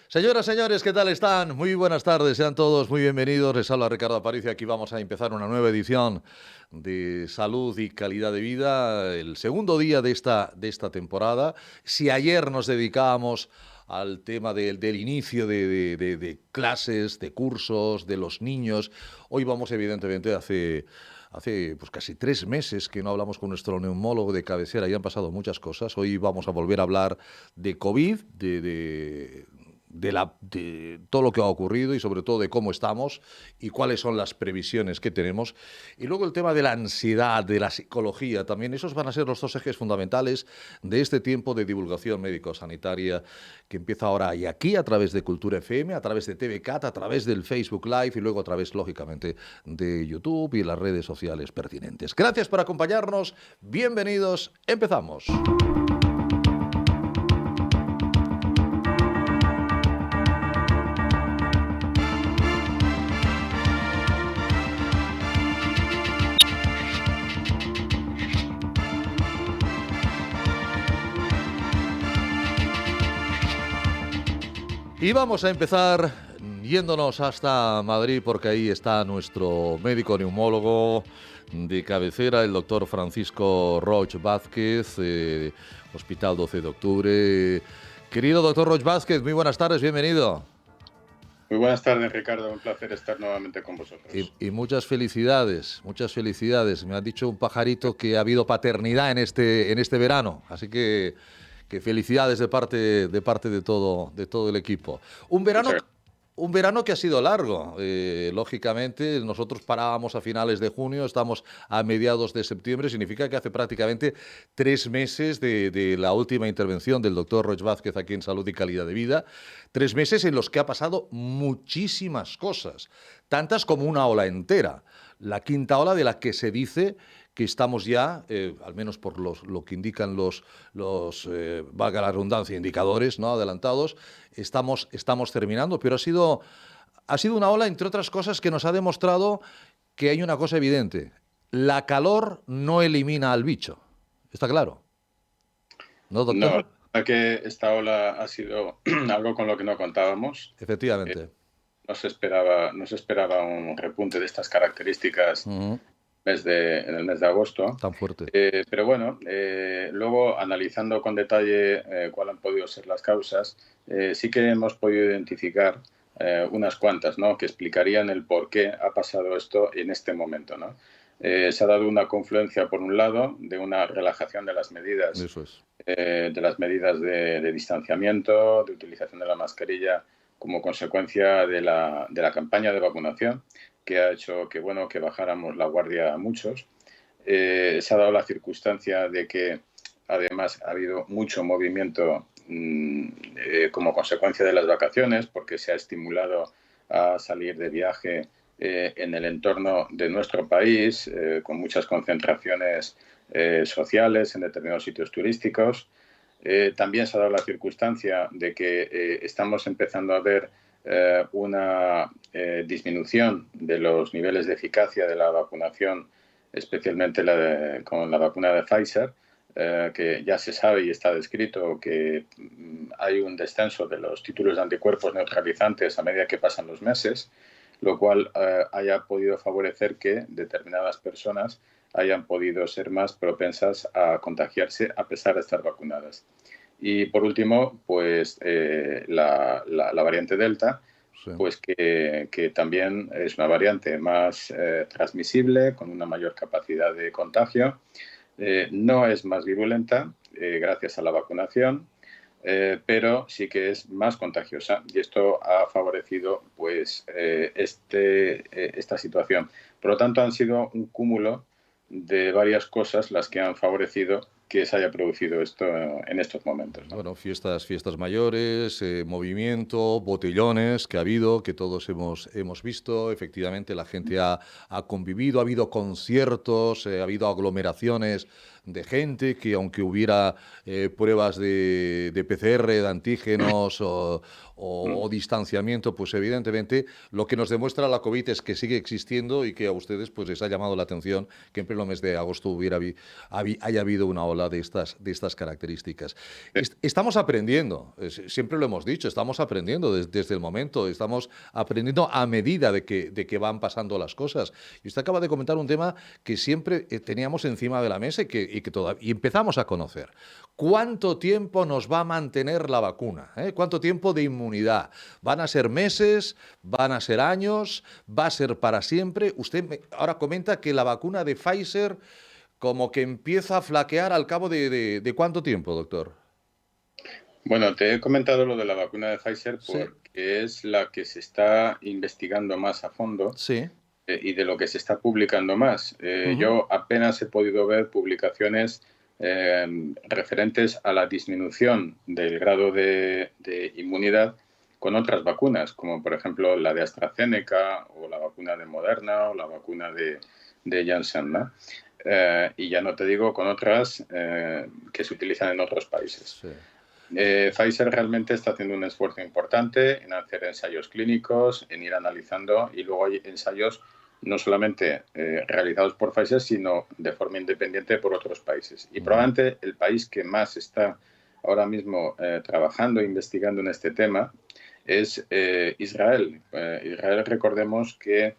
Señoras, señores, ¿qué tal están? Muy buenas tardes, sean todos muy bienvenidos. Les habla Ricardo Aparicio. Aquí vamos a empezar una nueva edición de Salud y Calidad de Vida, el segundo día de esta temporada. Si ayer nos dedicábamos al tema del inicio de clases, de cursos, de los niños, hoy vamos evidentemente hace pues casi 3 meses que no hablamos con nuestro neumólogo de cabecera y han pasado muchas cosas. Hoy vamos a volver a hablar de COVID, de todo lo que ha ocurrido y sobre todo de cómo estamos y cuáles son las previsiones que tenemos. Y luego el tema de la ansiedad, de la psicología también. Esos van a ser los dos ejes fundamentales de este tiempo de divulgación médico-sanitaria que empieza ahora y aquí a través de Cultura FM, a través de TVCAT, a través del Facebook Live y luego a través, lógicamente, de YouTube y las redes sociales pertinentes. Gracias por acompañarnos. Bienvenidos. Empezamos. Y vamos a empezar yéndonos hasta Madrid porque ahí está nuestro médico neumólogo de cabecera, el doctor Francisco Roig Vázquez, Hospital 12 de Octubre. Querido doctor Roig Vázquez, muy buenas tardes, bienvenido. Muy buenas tardes, Ricardo. Un placer estar nuevamente con vosotros. Y muchas felicidades, muchas felicidades. Me ha dicho un pajarito que ha habido paternidad en este verano, así que felicidades de parte de todo el equipo. Un verano, Muchas gracias. un verano que ha sido largo. Lógicamente, nosotros parábamos a finales de junio, estamos a mediados de septiembre. Significa que hace prácticamente 3 meses de la última intervención del doctor Roig Vázquez aquí en Salud y Calidad de Vida. 3 meses en los que ha pasado muchísimas cosas, tantas como una ola entera. La quinta ola de la que se dice que estamos ya, al menos por lo que indican valga la redundancia, indicadores, ¿no?, adelantados, estamos terminando, pero ha sido una ola, entre otras cosas, que nos ha demostrado que hay una cosa evidente: la calor no elimina al bicho. ¿Está claro? ¿No, No, doctor? la verdad que esta ola ha sido algo con lo que no contábamos. Eh, Efectivamente. no se esperaba un repunte de estas características Ujú. en el mes de agosto. Tan fuerte. Pero bueno, luego analizando con detalle cuáles han podido ser las causas, sí que hemos podido identificar unas cuantas, ¿no?, que explicarían el por qué ha pasado esto en este momento, ¿no? Se ha dado una confluencia, por un lado, de una relajación Eso es. de las medidas de distanciamiento, de utilización de la mascarilla, como consecuencia de la campaña de vacunación, que ha hecho que, bueno, que bajáramos la guardia a muchos. Se ha dado la circunstancia de que, además, ha habido mucho movimiento como consecuencia de las vacaciones, porque se ha estimulado a salir de viaje en el entorno de nuestro país, con muchas concentraciones sociales en determinados sitios turísticos. También se ha dado la circunstancia de que estamos empezando a ver una disminución de los niveles de eficacia de la vacunación, especialmente con la vacuna de Pfizer, que ya se sabe y está descrito que hay un descenso de los títulos de anticuerpos neutralizantes a medida que pasan los meses, lo cual haya podido favorecer que determinadas personas hayan podido ser más propensas a contagiarse a pesar de estar vacunadas. Y por último, pues la variante Delta, Sí. pues que también es una variante más transmisible, con una mayor capacidad de contagio. No es más virulenta gracias a la vacunación, pero sí que es más contagiosa, y esto ha favorecido pues esta situación. Por lo tanto, han sido un cúmulo de varias cosas las que han favorecido que se haya producido esto en estos momentos, ¿no? Bueno, fiestas mayores, movimiento, botellones que ha habido, que todos hemos visto. Efectivamente, la gente ha convivido, ha habido conciertos, ha habido aglomeraciones de gente que aunque hubiera pruebas de PCR, de antígenos o distanciamiento, pues evidentemente lo que nos demuestra la COVID es que sigue existiendo y que a ustedes pues les ha llamado la atención que en pleno mes de agosto haya habido una ola de estas características. Estamos aprendiendo, siempre lo hemos dicho, estamos aprendiendo desde el momento, estamos aprendiendo a medida de que van pasando las cosas. Y usted acaba de comentar un tema que siempre teníamos encima de la mesa y empezamos a conocer. ¿Cuánto tiempo nos va a mantener la vacuna? ¿Cuánto tiempo de inmunidad? ¿Van a ser meses? ¿Van a ser años? ¿Va a ser para siempre? Usted ahora comenta que la vacuna de Pfizer como que empieza a flaquear al cabo de ¿cuánto tiempo, doctor? Bueno, te he comentado lo de la vacuna de Pfizer Sí, porque es la que se está investigando más a fondo sí. y de lo que se está publicando más. Ujú. Yo apenas he podido ver publicaciones referentes a la disminución del grado de inmunidad con otras vacunas, como por ejemplo la de AstraZeneca o la vacuna de Moderna o la vacuna de Janssen, ¿no? Y ya no te digo con otras que se utilizan en otros países. Sí. Pfizer realmente está haciendo un esfuerzo importante en hacer ensayos clínicos, en ir analizando, y luego hay ensayos no solamente realizados por Pfizer, sino de forma independiente por otros países. Y Ujú. probablemente el país que más está ahora mismo trabajando e investigando en este tema es Israel. Israel, recordemos que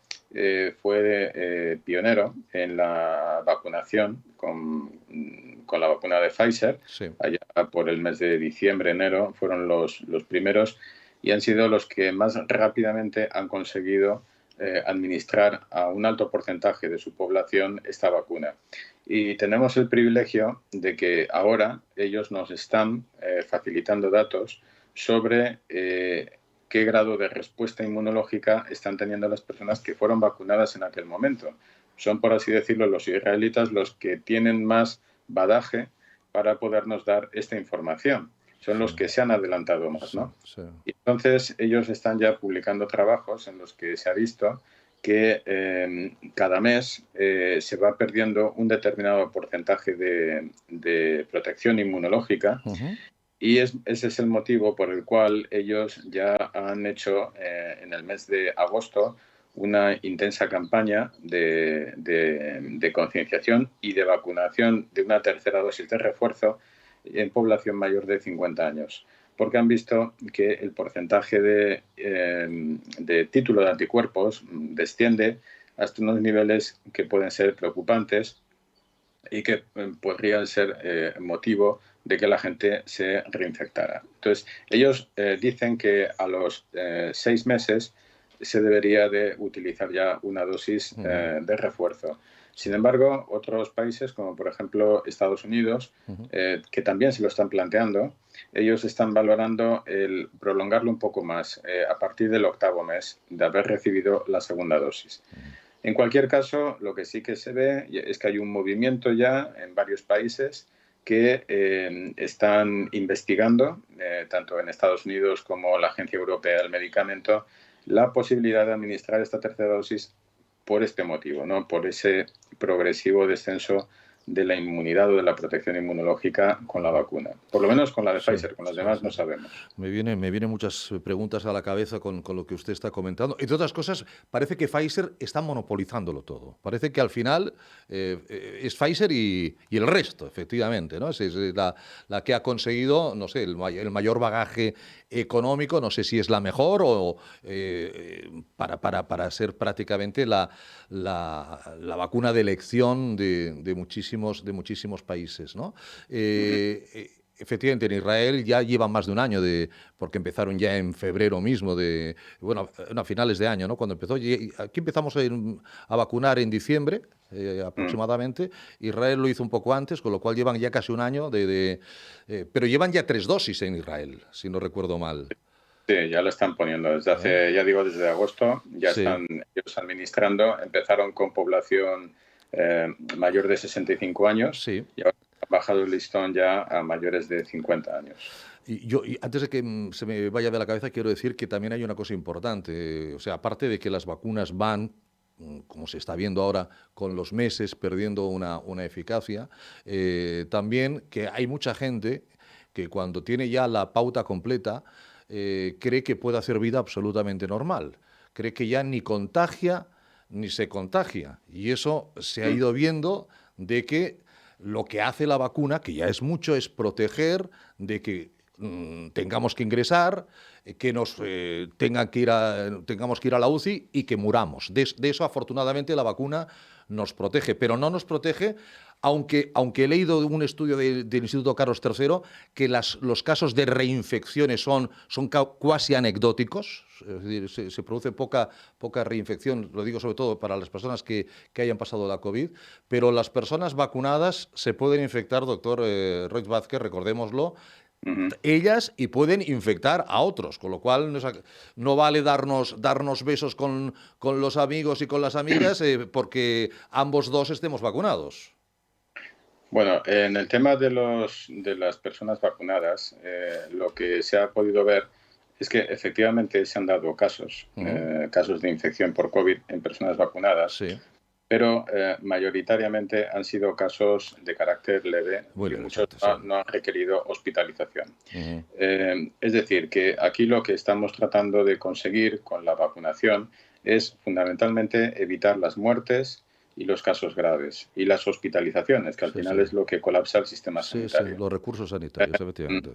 fue pionero en la vacunación con la vacuna de Pfizer. Sí. Allá por el mes de diciembre, enero, fueron los primeros y han sido los que más rápidamente han conseguido administrar a un alto porcentaje de su población esta vacuna. Y tenemos el privilegio de que ahora ellos nos están facilitando datos sobre qué grado de respuesta inmunológica están teniendo las personas que fueron vacunadas en aquel momento. Son, por así decirlo, los israelitas los que tienen más badaje para podernos dar esta información. Son Sí, los que se han adelantado más, sí, ¿no? sí. Y entonces ellos están ya publicando trabajos en los que se ha visto que cada mes se va perdiendo un determinado porcentaje de protección inmunológica Ujú. y ese es el motivo por el cual ellos ya han hecho en el mes de agosto una intensa campaña de concienciación y de vacunación de una tercera dosis de refuerzo en población mayor de 50 años, porque han visto que el porcentaje de título de anticuerpos desciende hasta unos niveles que pueden ser preocupantes y que podrían ser motivo de que la gente se reinfectara. Entonces, ellos dicen que a los 6 meses se debería de utilizar ya una dosis Ujú. de refuerzo. Sin embargo, otros países, como por ejemplo Estados Unidos, Ujú. que también se lo están planteando, ellos están valorando el prolongarlo un poco más a partir del 8º mes de haber recibido la segunda dosis. En cualquier caso, lo que sí que se ve es que hay un movimiento ya en varios países que están investigando, tanto en Estados Unidos como la Agencia Europea del Medicamento, la posibilidad de administrar esta tercera dosis por este motivo, ¿no? Por ese progresivo descenso de la inmunidad o de la protección inmunológica con la vacuna. Por lo menos con la de Sí, Pfizer, con las sí, demás sí, no sí. sabemos. Me vienen muchas preguntas a la cabeza con lo que usted está comentando. Entre otras cosas, parece que Pfizer está monopolizándolo todo. Parece que al final es Pfizer y el resto, efectivamente, ¿no? Es la que ha conseguido, no sé, el mayor bagaje económico, no sé si es la mejor o para ser prácticamente la vacuna de elección de muchísimos países, ¿no? Efectivamente, en Israel ya llevan más de un año porque empezaron ya en febrero mismo bueno, a finales de año, ¿no? Cuando empezó, y aquí empezamos a vacunar en diciembre, Mm. aproximadamente. Israel lo hizo un poco antes, con lo cual llevan ya casi un año pero llevan ya 3 dosis en Israel, si no recuerdo mal. Sí, ya lo están poniendo desde ¿Eh? hace, ya digo, desde agosto, ya Sí, están ellos administrando. Empezaron con población mayor de 65 años sí. y ahora han bajado el listón ya a mayores de 50 años. Y antes de que se me vaya de la cabeza, quiero decir que también hay una cosa importante. O sea, aparte de que las vacunas van como se está viendo ahora con los meses, perdiendo una eficacia. También que hay mucha gente que cuando tiene ya la pauta completa, cree que puede hacer vida absolutamente normal. Cree que ya ni contagia ni se contagia. Y eso se ha ido viendo de que lo que hace la vacuna, que ya es mucho, es proteger de que tengamos que ingresar, que nos tengamos que ir a la UCI y que muramos. De eso, afortunadamente, la vacuna nos protege, pero no nos protege, aunque he leído un estudio del Instituto Carlos III que los casos de reinfecciones son cuasi anecdóticos, es decir, se produce poca reinfección, lo digo sobre todo para las personas que hayan pasado la COVID, pero las personas vacunadas se pueden infectar, doctor Roig Vázquez, recordémoslo, ellas y pueden infectar a otros, con lo cual no vale darnos besos con los amigos y con las amigas porque ambos dos estemos vacunados. Bueno, en el tema de las personas vacunadas, lo que se ha podido ver es que efectivamente se han dado casos, casos de infección por COVID en personas vacunadas, Sí. pero mayoritariamente han sido casos de carácter leve y muchos no han requerido hospitalización. Es decir, que aquí lo que estamos tratando de conseguir con la vacunación es fundamentalmente evitar las muertes y los casos graves y las hospitalizaciones, que al final es lo que colapsa el sistema sanitario. Sí, los recursos sanitarios, efectivamente.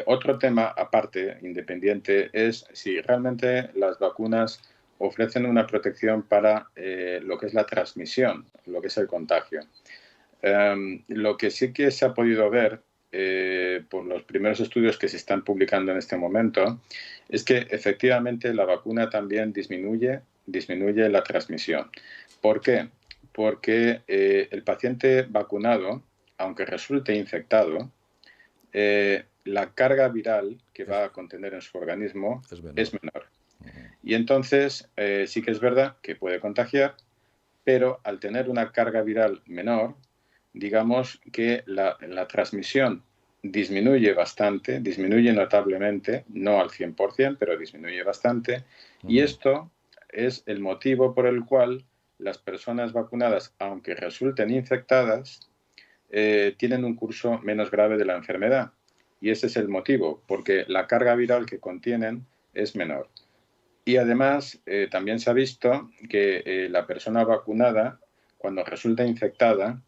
Otro tema aparte, independiente, es si realmente las vacunas ofrecen una protección para lo que es la transmisión, lo que es el contagio. Lo que sí que se ha podido ver por los primeros estudios que se están publicando en este momento es que efectivamente la vacuna también disminuye la transmisión. ¿Por qué? Porque el paciente vacunado, aunque resulte infectado, la carga viral que va a contener en su organismo es menor. Y entonces sí que es verdad que puede contagiar, pero al tener una carga viral menor, digamos que la transmisión disminuye bastante, disminuye notablemente, no al 100%, pero disminuye bastante. Y esto es el motivo por el cual las personas vacunadas, aunque resulten infectadas, tienen un curso menos grave de la enfermedad. Y ese es el motivo, porque la carga viral que contienen es menor. Y además, también se ha visto que la persona vacunada, cuando resulta infectada,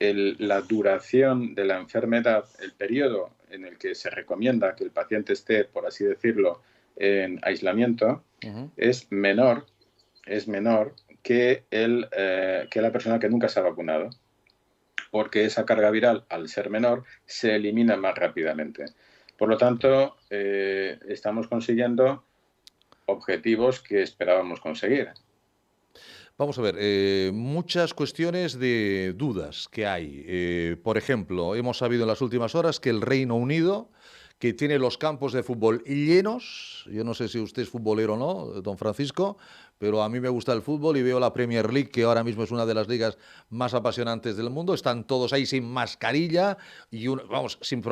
la duración de la enfermedad, el periodo en el que se recomienda que el paciente esté, por así decirlo, en aislamiento, es menor que la persona que nunca se ha vacunado, porque esa carga viral, al ser menor, se elimina más rápidamente. Por lo tanto, estamos consiguiendo objetivos que esperábamos conseguir. Vamos a ver, muchas cuestiones de dudas que hay. Por ejemplo, hemos sabido en las últimas horas que el Reino Unido, que tiene los campos de fútbol llenos, yo no sé si usted es futbolero o no, don Francisco, pero a mí me gusta el fútbol y veo la Premier League, que ahora mismo es una de las ligas más apasionantes del mundo. Están todos ahí sin mascarilla y sin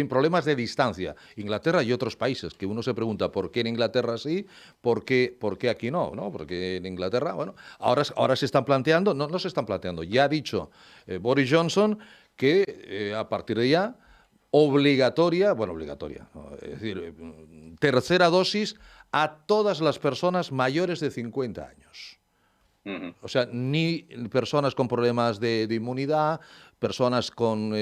problemas de distancia. Inglaterra y otros países, que uno se pregunta por qué en Inglaterra sí, por qué aquí no, ¿no? Porque en Inglaterra, bueno, ahora se están planteando, no se están planteando, ya ha dicho Boris Johnson que a partir de ya obligatoria, ¿no? Es decir, tercera dosis a todas las personas mayores de 50 años. O sea, ni personas con problemas de inmunidad, personas con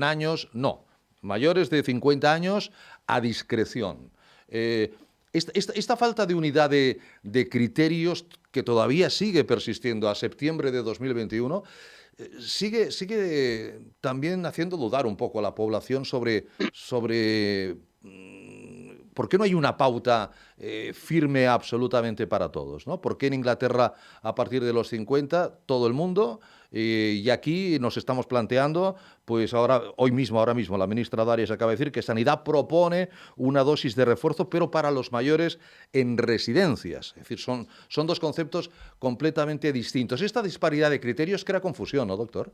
años, no. Mayores de 50 años a discreción. Esta falta de unidad de criterios que todavía sigue persistiendo a septiembre de 2021 sigue también haciendo dudar un poco a la población sobre ¿por qué no hay una pauta firme absolutamente para todos, ¿no? ¿Por qué en Inglaterra a partir de los 50 todo el mundo y aquí nos estamos planteando, pues ahora mismo la ministra Darias acaba de decir que Sanidad propone una dosis de refuerzo, pero para los mayores en residencias? Es decir, son dos conceptos completamente distintos. Esta disparidad de criterios crea confusión, ¿no, doctor?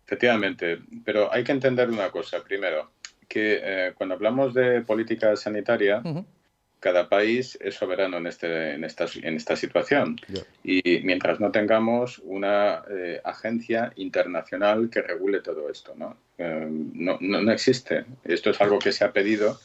Efectivamente, pero hay que entender una cosa primero, que cuando hablamos de política sanitaria, cada país es soberano en esta situación. Ya. Y mientras no tengamos una agencia internacional que regule todo esto, ¿no? No existe. Esto es algo que se ha pedido,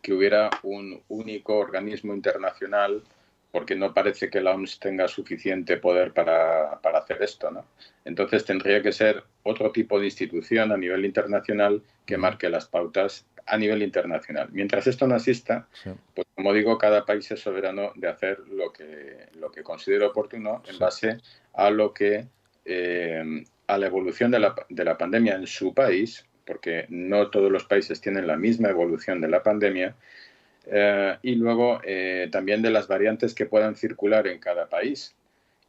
que hubiera un único organismo internacional, porque no parece que la OMS tenga suficiente poder para hacer esto, ¿no? Entonces tendría que ser otro tipo de institución a nivel internacional que marque las pautas a nivel internacional. Mientras esto no exista, Sí, pues como digo, cada país es soberano de hacer lo que considere oportuno en sí. base a lo que a la evolución de la pandemia en su país, porque no todos los países tienen la misma evolución de la pandemia, y luego también de las variantes que puedan circular en cada país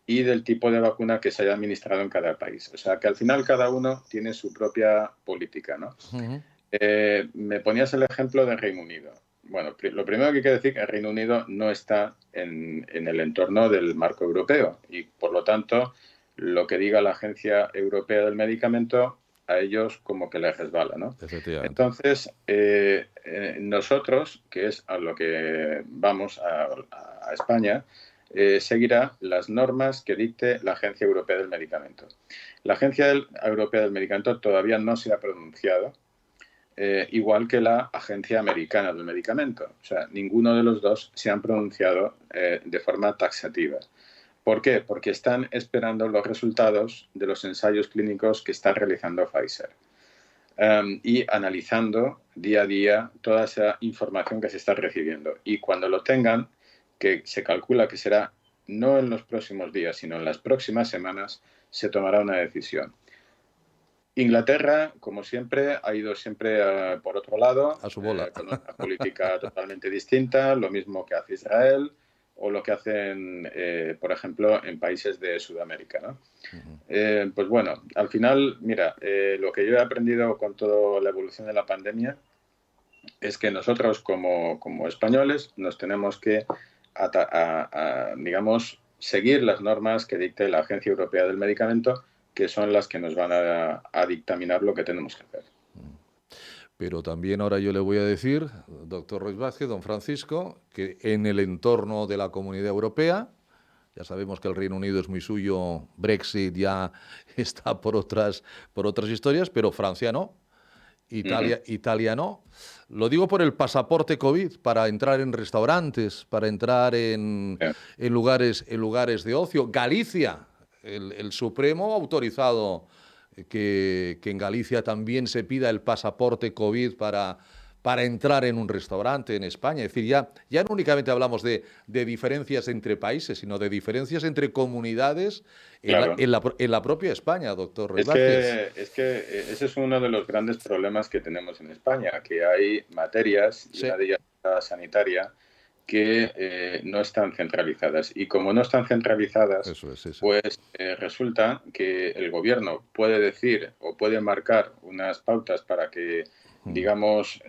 y del tipo de vacuna que se haya administrado en cada país. O sea, que al final cada uno tiene su propia política, ¿no? Ujú. Me ponías el ejemplo de Reino Unido. Bueno, lo primero que hay que decir es que el Reino Unido no está en el entorno del marco europeo y, por lo tanto, lo que diga la Agencia Europea del Medicamento a ellos como que les resbala, ¿no? Efectivamente. Entonces, nosotros, que es a lo que vamos a España, seguirá las normas que dicte la Agencia Europea del Medicamento. La Agencia Europea del Medicamento todavía no se ha pronunciado, igual que la Agencia Americana del Medicamento. O sea, ninguno de los dos se han pronunciado de forma taxativa. ¿Por qué? Porque están esperando los resultados de los ensayos clínicos que está realizando Pfizer. Y analizando día a día toda esa información que se está recibiendo. Y cuando lo tengan, que se calcula que será no en los próximos días, sino en las próximas semanas, se tomará una decisión. Inglaterra, como siempre, ha ido siempre por otro lado, A su bola. con una política totalmente distinta, lo mismo que hace Israel o lo que hacen, por ejemplo, en países de Sudamérica, ¿no? Pues bueno, al final, mira, lo que yo he aprendido con toda la evolución de la pandemia es que nosotros como españoles nos tenemos que, digamos, seguir las normas que dicte la Agencia Europea del Medicamento, que son las que nos van a dictaminar lo que tenemos que hacer. Pero también ahora yo le voy a decir, doctor Roig Vázquez, don Francisco, que en el entorno de la Comunidad Europea, ya sabemos que el Reino Unido es muy suyo, Brexit ya está por otras historias, pero Francia no, Ujú. Italia no. Lo digo por el pasaporte COVID, para entrar en restaurantes, para entrar en lugares de ocio. Galicia, el Supremo ha autorizado que en Galicia también se pida el pasaporte COVID para entrar en un restaurante en España. Es decir, ya no únicamente hablamos de diferencias entre países, sino de diferencias entre comunidades Claro. en la propia España, doctor Roig Es Vázquez. que, es que ese es uno de los grandes problemas que tenemos en España, que hay materias, y Sí, una de ellas es la sanitaria, que no están centralizadas. Y como no están centralizadas, eso es, sí, sí. pues resulta que el gobierno puede decir o puede marcar unas pautas para que, digamos,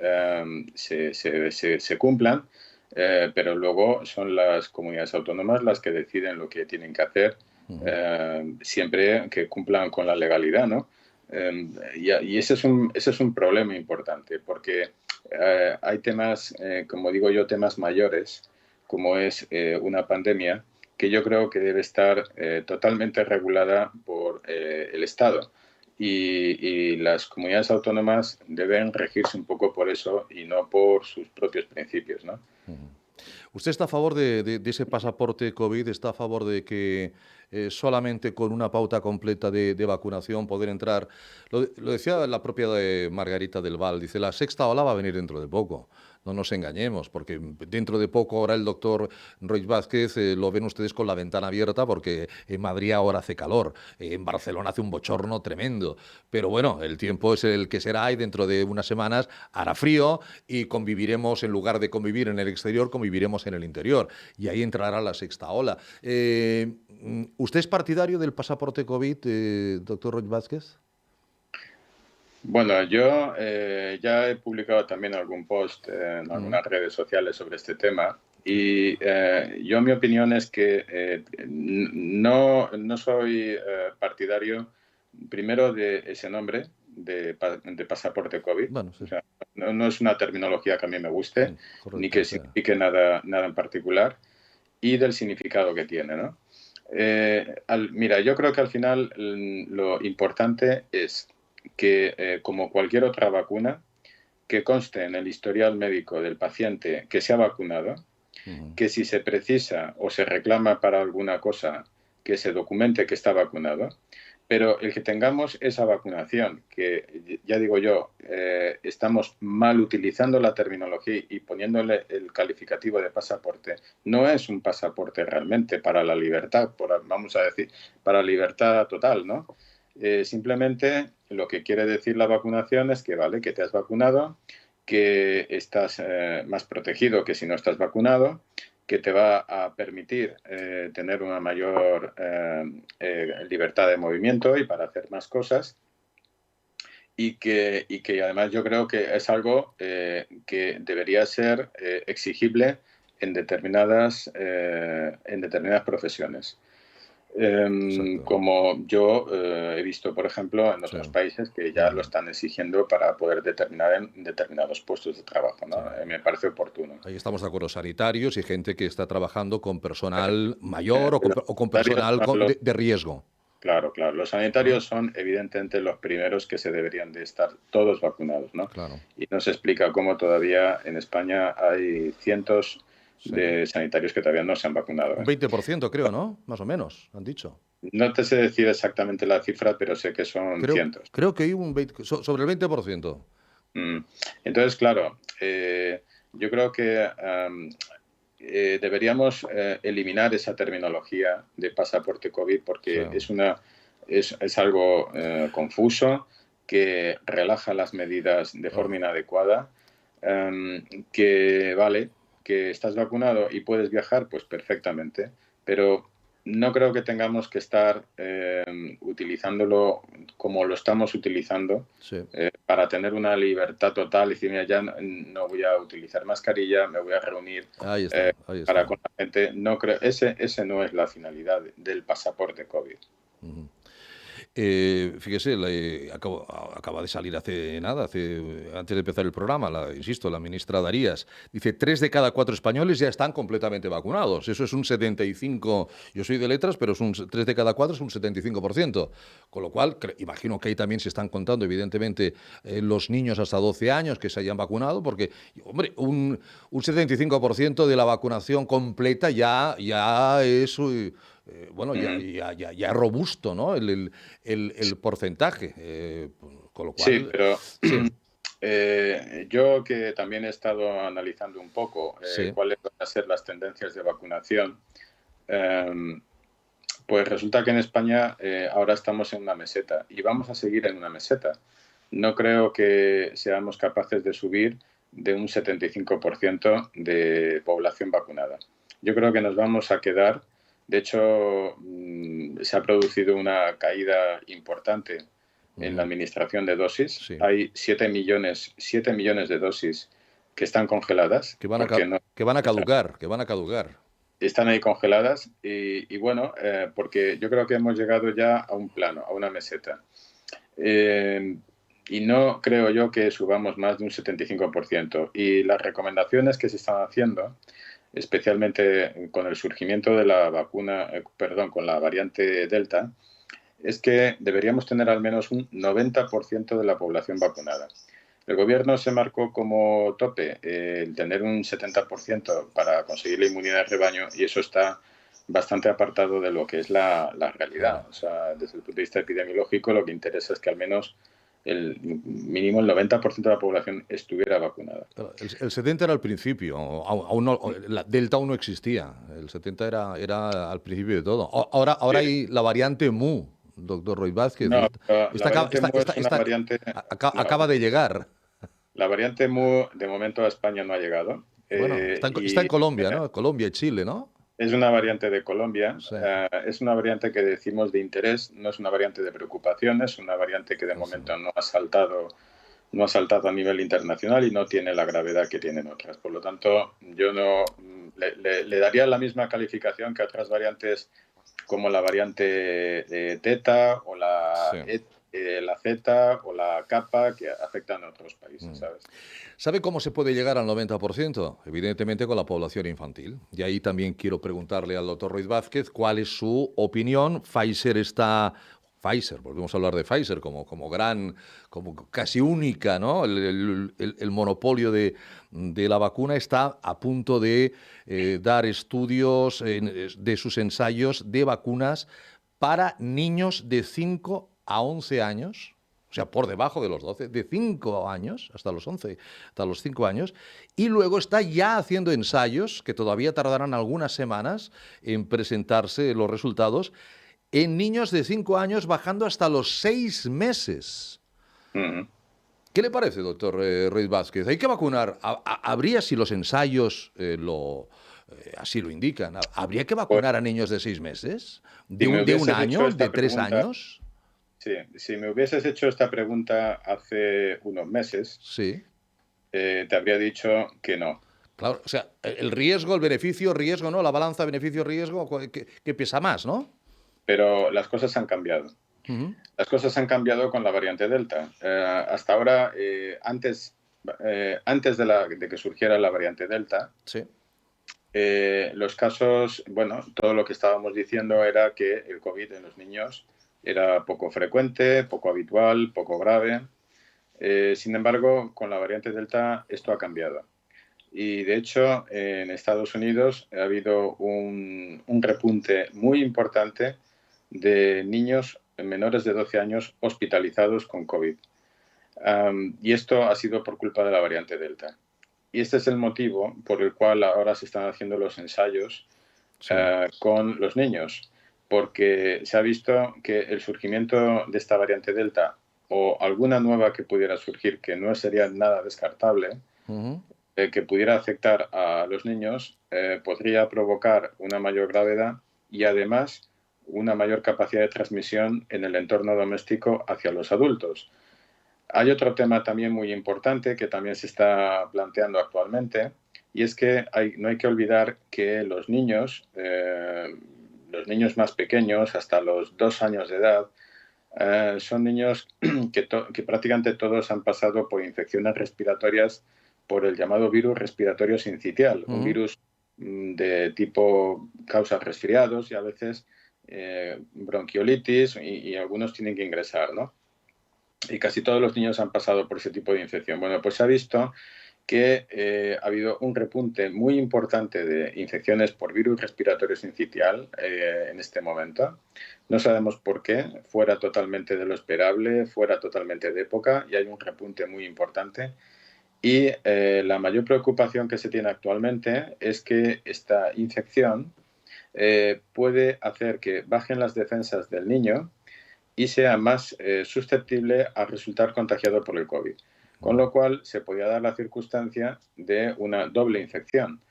se cumplan, pero luego son las comunidades autónomas las que deciden lo que tienen que hacer, siempre que cumplan con la legalidad, ¿no? Y ese es un problema importante, porque hay temas, como digo yo, temas mayores, como es una pandemia, que yo creo que debe estar totalmente regulada por el Estado. Y las comunidades autónomas deben regirse un poco por eso y no por sus propios principios, ¿no? ¿Usted está a favor de ese pasaporte COVID? ¿Está a favor de que solamente con una pauta completa de vacunación poder entrar? Lo decía la propia Margarita del Val, dice, la sexta ola va a venir dentro de poco. No nos engañemos, porque dentro de poco ahora el doctor Roig Vázquez lo ven ustedes con la ventana abierta porque en Madrid ahora hace calor, en Barcelona hace un bochorno tremendo. Pero bueno, el tiempo es el que será y dentro de unas semanas hará frío y conviviremos, en lugar de convivir en el exterior, conviviremos en el interior. Y ahí entrará la sexta ola. ¿Usted es partidario del pasaporte COVID, doctor Roig Vázquez? Bueno, yo ya he publicado también algún post en Mm, algunas redes sociales sobre este tema sí. y yo mi opinión es que no soy partidario primero de ese nombre, de pasaporte COVID. Bueno, sí. O sea, no es una terminología que a mí me guste, ni Correcto, que o sea, signifique nada en particular, y del significado que tiene, ¿no? Mira, yo creo que al final lo importante es que, como cualquier otra vacuna, que conste en el historial médico del paciente que se ha vacunado, que si se precisa o se reclama para alguna cosa, que se documente que está vacunado, pero el que tengamos esa vacunación, que ya digo yo, estamos mal utilizando la terminología y poniéndole el calificativo de pasaporte, no es un pasaporte realmente para la libertad, vamos a decir, para la libertad total, ¿no? Simplemente lo que quiere decir la vacunación es que, vale, que te has vacunado, que estás más protegido que si no estás vacunado, que te va a permitir tener una mayor libertad de movimiento y para hacer más cosas, y que además yo creo que es algo que debería ser exigible en determinadas profesiones. exacto. Como yo he visto, por ejemplo, en Sí. otros países que ya lo están exigiendo para poder determinar en determinados puestos de trabajo, ¿no? Sí. Me parece oportuno. Ahí estamos de acuerdo, sanitarios y gente que está trabajando con personal mayor o con Los sanitarios personal son de riesgo. claro, los ¿No? sanitarios son evidentemente los primeros que se deberían de estar todos vacunados, ¿no? Claro. Y no se explica cómo todavía en España hay cientos Sí. de sanitarios que todavía no se han vacunado, Un ¿eh? 20% creo, ¿no? Más o menos, han dicho. No te sé decir exactamente la cifra, pero sé que son Creo, cientos. creo que hay un 20 sobre el 20%. Mm. Entonces, claro, yo creo que deberíamos eliminar esa terminología de pasaporte COVID Sí. porque es algo confuso, que relaja las medidas de Oh, forma inadecuada, que vale, que estás vacunado y puedes viajar, pues perfectamente, pero no creo que tengamos que estar utilizándolo como lo estamos utilizando sí. para tener una libertad total y decir, mira, ya no voy a utilizar mascarilla, me voy a reunir Ahí está, ahí para está. con la gente. No creo, ese no es la finalidad del pasaporte COVID. Ujú. Fíjese, acaba de salir hace nada, antes de empezar el programa, insisto, la ministra Darías, dice, 3 de cada 4 españoles ya están completamente vacunados. Eso es un 75, yo soy de letras, pero 3 de cada 4 es un 75%. Con lo cual, imagino que ahí también se están contando, evidentemente, los niños hasta 12 años que se hayan vacunado, porque, hombre, un 75% de la vacunación completa ya es... bueno, Mm. ya es robusto, ¿no? El porcentaje. Con lo Sí, cual, pero sí, yo que también he estado analizando un poco sí. cuáles van a ser las tendencias de vacunación, eh, pues resulta que en España ahora estamos en una meseta y vamos a seguir en una meseta. No creo que seamos capaces de subir de un 75% de población vacunada. Yo creo que nos vamos a quedar, de hecho, se ha producido una caída importante en la Ujú, administración de dosis. sí. Hay 7 millones de dosis que están congeladas Que van a, porque no que van a están caducar, que van a caducar. están ahí congeladas y bueno, porque yo creo que hemos llegado ya a un plano, a una meseta. Eh, y no creo yo que subamos más de un 75%. Y las recomendaciones que se están haciendo, especialmente con el surgimiento de la vacuna, perdón, con la variante Delta, es que deberíamos tener al menos un 90% de la población vacunada. El gobierno se marcó como tope el tener un 70% para conseguir la inmunidad de rebaño y eso está bastante apartado de lo que es la realidad. Claro. O sea, desde el punto de vista epidemiológico lo que interesa es que al menos el mínimo el 90% de la población estuviera vacunada. Claro, el 70 era al principio, aún no, la Delta aún no existía. El 70 era al principio de todo. Ahora Sí. hay la variante Mu, doctor Roy Vázquez. No, pero la Esta, variante Mu es una variante... No, acaba de llegar. la variante Mu de momento a España no ha llegado. Bueno, está en Colombia, ¿no? Colombia y Chile, ¿no? Es una variante de Colombia, Sí, es una variante que decimos de interés, no es una variante de preocupación, es una variante que de sí. momento no ha saltado a nivel internacional y no tiene la gravedad que tienen otras. Por lo tanto, yo no le daría la misma calificación que a otras variantes como la variante Theta o la Sí. la Z o la kappa que afectan a otros países, Mm. ¿sabes? ¿Sabe cómo se puede llegar al 90%? Evidentemente con la población infantil. Y ahí también quiero preguntarle al doctor Ruiz Vázquez cuál es su opinión. Pfizer, volvemos a hablar de Pfizer como gran, como casi única, ¿no? El monopolio de la vacuna está a punto de dar estudios de sus ensayos de vacunas para niños de 5 a 11 años, o sea, por debajo de los 12, de 5 años hasta los 11, hasta los 5 años, y luego está ya haciendo ensayos que todavía tardarán algunas semanas en presentarse los resultados en niños de 5 años bajando hasta los 6 meses. Ujú. ¿Qué le parece, doctor Ruiz Vázquez? ¿Hay que vacunar? ¿Habría, si los ensayos así lo indican, habría que Pues vacunar a niños de 6 meses? si me De un hubieses hecho año? ¿De esta 3 pregunta, años? sí, si me hubieses hecho esta pregunta hace unos meses, Sí. te habría dicho que no. Claro, o sea, el riesgo, el beneficio, riesgo, ¿no? La balanza beneficio-riesgo, que pesa más, ¿no? Pero las cosas han cambiado. Ujú. Las cosas han cambiado con la variante Delta. Hasta ahora, antes de que surgiera la variante Delta, Sí. los casos, bueno, todo lo que estábamos diciendo era que el COVID en los niños era poco frecuente, poco habitual, poco grave. Sin embargo, con la variante Delta esto ha cambiado. Y de hecho, en Estados Unidos ha habido un repunte muy importante de niños menores de 12 años hospitalizados con COVID. Y esto ha sido por culpa de la variante Delta. Y este es el motivo por el cual ahora se están haciendo los ensayos Sí. con los niños, porque se ha visto que el surgimiento de esta variante Delta o alguna nueva que pudiera surgir, que no sería nada descartable, Ujú. que pudiera afectar a los niños, podría provocar una mayor gravedad y además una mayor capacidad de transmisión en el entorno doméstico hacia los adultos. Hay otro tema también muy importante que también se está planteando actualmente y es que no hay que olvidar que los niños más pequeños, hasta los 2 años de edad, son niños que prácticamente todos han pasado por infecciones respiratorias por el llamado virus respiratorio sincitial, un Ujú. virus de tipo causa resfriados y a veces bronquiolitis y algunos tienen que ingresar, ¿no? Y casi todos los niños han pasado por ese tipo de infección. Bueno, pues se ha visto que ha habido un repunte muy importante de infecciones por virus respiratorio sincitial en este momento. No sabemos por qué, fuera totalmente de lo esperable, fuera totalmente de época, y hay un repunte muy importante. Y la mayor preocupación que se tiene actualmente es que esta infección puede hacer que bajen las defensas del niño y sea más susceptible a resultar contagiado por el COVID. Con lo cual se podía dar la circunstancia de una doble infección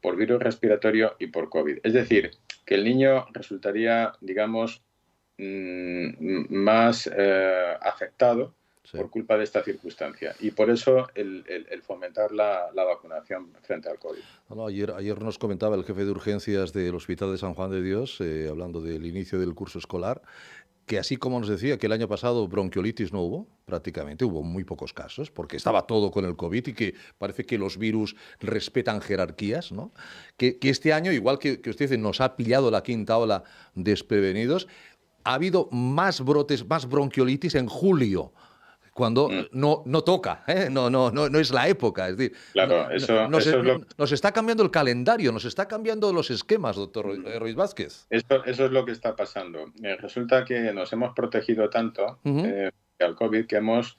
por virus respiratorio y por COVID. Es decir, que el niño resultaría, digamos, más afectado Sí. por culpa de esta circunstancia. Y por eso el fomentar la vacunación frente al COVID. No, no, ayer nos comentaba el jefe de urgencias del Hospital de San Juan de Dios, hablando del inicio del curso escolar, que así como nos decía que el año pasado bronquiolitis no hubo, prácticamente hubo muy pocos casos, porque estaba todo con el COVID y que parece que los virus respetan jerarquías, ¿no? Que este año, igual que usted dice, nos ha pillado la quinta ola desprevenidos, ha habido más brotes, más bronquiolitis en julio, cuando Mm, no toca, ¿eh? No es la época. Es decir, claro, eso es lo nos está cambiando el calendario, nos está cambiando los esquemas, doctor Ruiz Vázquez. Eso es lo que está pasando. Resulta que nos hemos protegido tanto Ujú. al COVID que hemos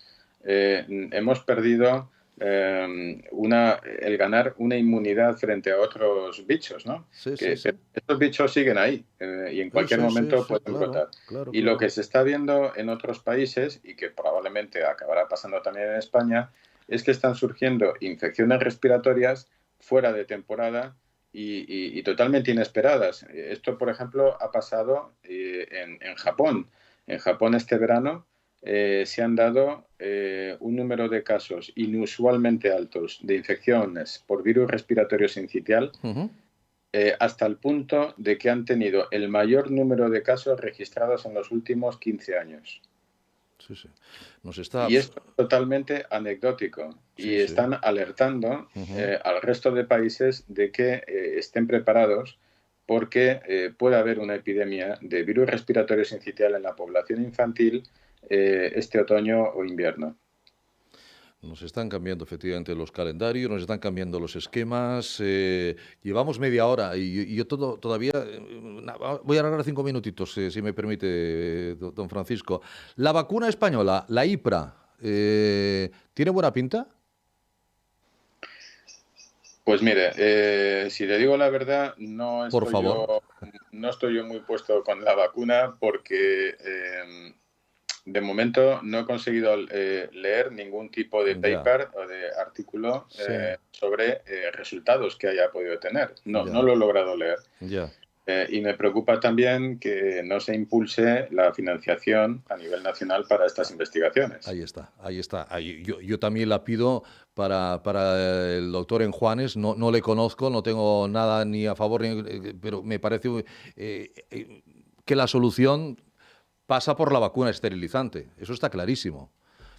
perdido el ganar una inmunidad frente a otros bichos, ¿no? Sí, sí, sí. Pero estos bichos siguen ahí y en Sí, cualquier sí, sí, momento sí, pueden claro, brotar. claro, Y lo claro. que se está viendo en otros países y que probablemente acabará pasando también en España es que están surgiendo infecciones respiratorias fuera de temporada y totalmente inesperadas. Esto, por ejemplo, ha pasado en Japón. En Japón este verano se han dado un número de casos inusualmente altos de infecciones por virus respiratorio sincitial Ujú. hasta el punto de que han tenido el mayor número de casos registrados en los últimos 15 años. sí, sí. Nos está... Y esto es totalmente anecdótico. Sí, Y sí. están alertando Ujú. al resto de países de que estén preparados porque puede haber una epidemia de virus respiratorio sincitial en la población infantil este otoño o invierno. Nos están cambiando efectivamente los calendarios, nos están cambiando los esquemas. Llevamos media hora y yo todavía... voy a alargar 5 minutitos, si me permite, don Francisco. La vacuna española, la IPRA, ¿tiene buena pinta? Pues mire, si le digo la verdad, Por favor. no estoy yo muy puesto con la vacuna porque de momento no he conseguido leer ningún tipo de Ya, paper o de artículo sí, sobre resultados que haya podido tener. No, no ya, lo he logrado leer. ya. Y me preocupa también que no se impulse la financiación a nivel nacional para estas investigaciones. Ahí está, ahí está. Yo también la pido para el doctor Enjuanes. No, no le conozco, no tengo nada ni a favor, pero me parece que la solución pasa por la vacuna esterilizante. Eso está clarísimo.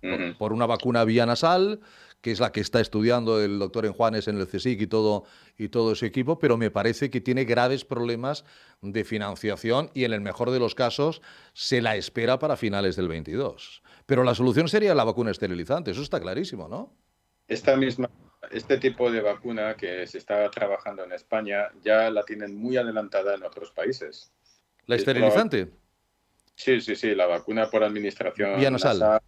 Ujú. Por una vacuna vía nasal, que es la que está estudiando el doctor Enjuanes en el CSIC y todo ese equipo, pero me parece que tiene graves problemas de financiación y en el mejor de los casos se la espera para finales del 22. Pero la solución sería la vacuna esterilizante, eso está clarísimo, ¿no? Esta misma, este tipo de vacuna que se está trabajando en España ya la tienen muy adelantada en otros países. La Es probable. esterilizante, Sí, sí, sí, la vacuna por vía administración nasal. nasal,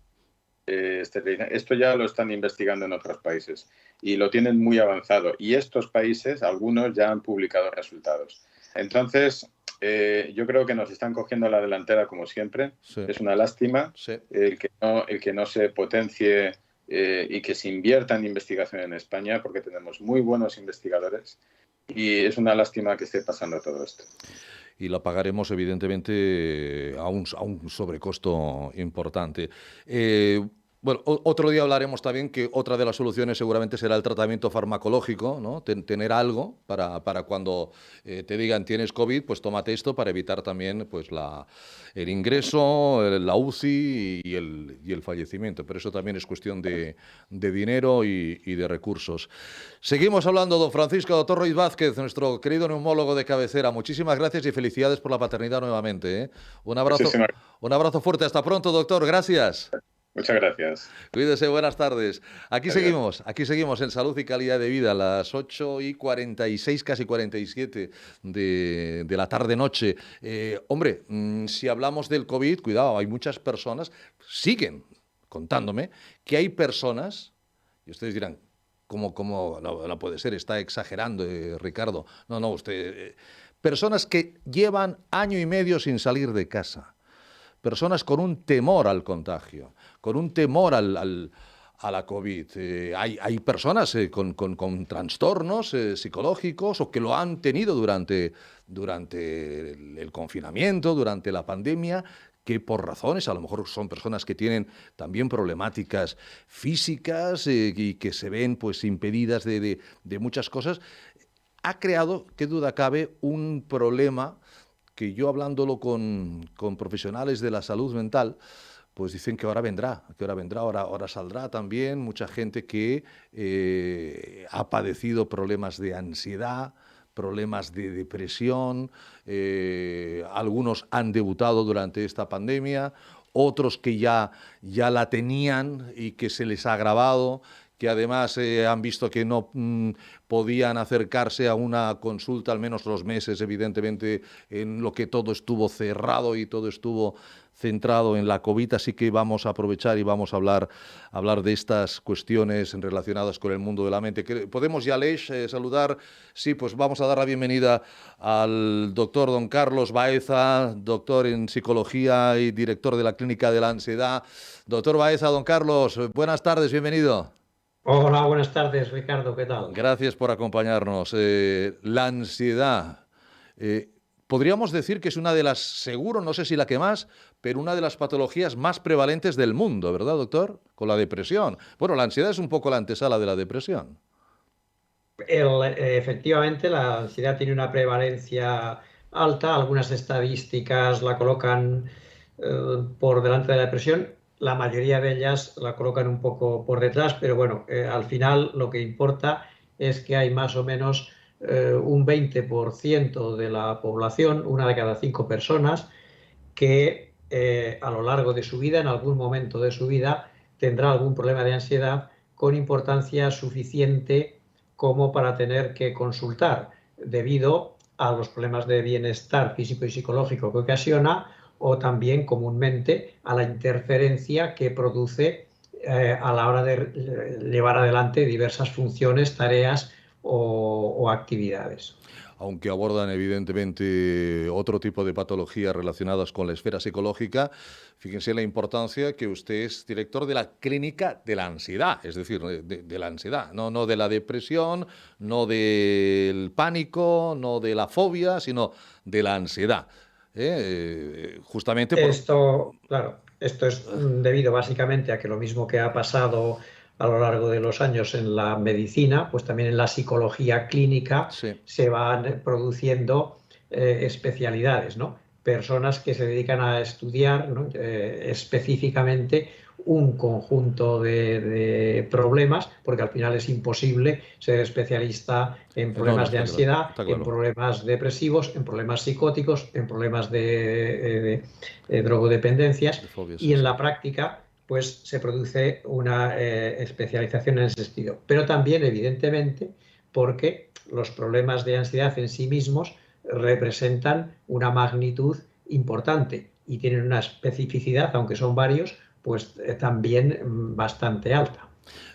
esto ya lo están investigando en otros países y lo tienen muy avanzado. Y estos países, algunos ya han publicado resultados. Entonces, yo creo que nos están cogiendo la delantera como siempre. Sí, Es una lástima sí. el que no se potencie y que se invierta en investigación en España, porque tenemos muy buenos investigadores y es una lástima que esté pasando todo esto. Y la pagaremos evidentemente a un sobrecosto importante. Bueno, otro día hablaremos también que otra de las soluciones seguramente será el tratamiento farmacológico, ¿no? Tener algo para cuando te digan tienes COVID, pues tómate esto para evitar también pues el ingreso, la UCI y el fallecimiento. Pero eso también es cuestión de dinero y de recursos. Seguimos hablando, don Francisco, doctor Ruiz Vázquez, nuestro querido neumólogo de cabecera. Muchísimas gracias y felicidades por la paternidad nuevamente, ¿eh? Muchísimas, Un abrazo fuerte. Hasta pronto, doctor. Gracias. muchas gracias. Cuídese, buenas tardes. Adiós. Aquí seguimos en Salud y Calidad de Vida, a las 8:46, casi 47 de la tarde-noche. Hombre, si hablamos del COVID, cuidado, hay muchas personas, siguen contándome, que hay personas, y ustedes dirán, ¿cómo no puede ser? Está exagerando, Ricardo. No, no, usted... personas que llevan año y medio sin salir de casa, personas con un temor al contagio, con un temor a la COVID. Hay personas con trastornos psicológicos o que lo han tenido durante el confinamiento, durante la pandemia, que por razones, a lo mejor son personas que tienen también problemáticas físicas y que se ven pues impedidas de muchas cosas, ha creado, qué duda cabe, un problema que yo hablándolo con profesionales de la salud mental, pues dicen ahora saldrá también mucha gente que ha padecido problemas de ansiedad, problemas de depresión, algunos han debutado durante esta pandemia, otros que ya la tenían y que se les ha agravado, que además han visto que no podían acercarse a una consulta, al menos los meses, evidentemente, en lo que todo estuvo cerrado y todo estuvo centrado en la COVID, así que vamos a aprovechar y vamos a hablar de estas cuestiones relacionadas con el mundo de la mente. ¿Podemos ya, Aleix, saludar? Sí, pues vamos a dar la bienvenida al doctor don Carlos Baeza, doctor en psicología y director de la Clínica de la Ansiedad. Doctor Baeza, don Carlos, buenas tardes, bienvenido. Hola, buenas tardes, Ricardo, ¿qué tal? Gracias por acompañarnos. La ansiedad. eh, podríamos decir que es una de las, seguro, no sé si la que más, pero una de las patologías más prevalentes del mundo, ¿verdad, doctor? Con la depresión. Bueno, la ansiedad es un poco la antesala de la depresión. Efectivamente, la ansiedad tiene una prevalencia alta, algunas estadísticas la colocan por delante de la depresión. la mayoría de ellas la colocan un poco por detrás, pero bueno, al final lo que importa es que hay más o menos un 20% de la población, una de cada 5 personas, que a lo largo de su vida, en algún momento de su vida, tendrá algún problema de ansiedad con importancia suficiente como para tener que consultar, debido a los problemas de bienestar físico y psicológico que ocasiona, o también comúnmente a la interferencia que produce a la hora de llevar adelante diversas funciones, tareas o actividades. Aunque abordan evidentemente otro tipo de patologías relacionadas con la esfera psicológica, fíjense la importancia que usted es director de la clínica de la ansiedad, es decir, de la ansiedad, no de la depresión, no del pánico, no de la fobia, sino de la ansiedad. Justamente por... Claro, esto es debido básicamente a que lo mismo que ha pasado a lo largo de los años en la medicina, pues también en la psicología clínica Sí. se van produciendo especialidades, ¿no? Personas que se dedican a estudiar, ¿no? Específicamente un conjunto de problemas, porque al final es imposible ser especialista en No, problemas de está claro, ansiedad, está en claro. problemas depresivos, en problemas psicóticos, en problemas de drogodependencias, De fobias, y sí, en sí. la práctica pues se produce una especialización en ese sentido. Pero también, evidentemente, porque los problemas de ansiedad en sí mismos representan una magnitud importante y tienen una especificidad, aunque son varios, pues también bastante alta.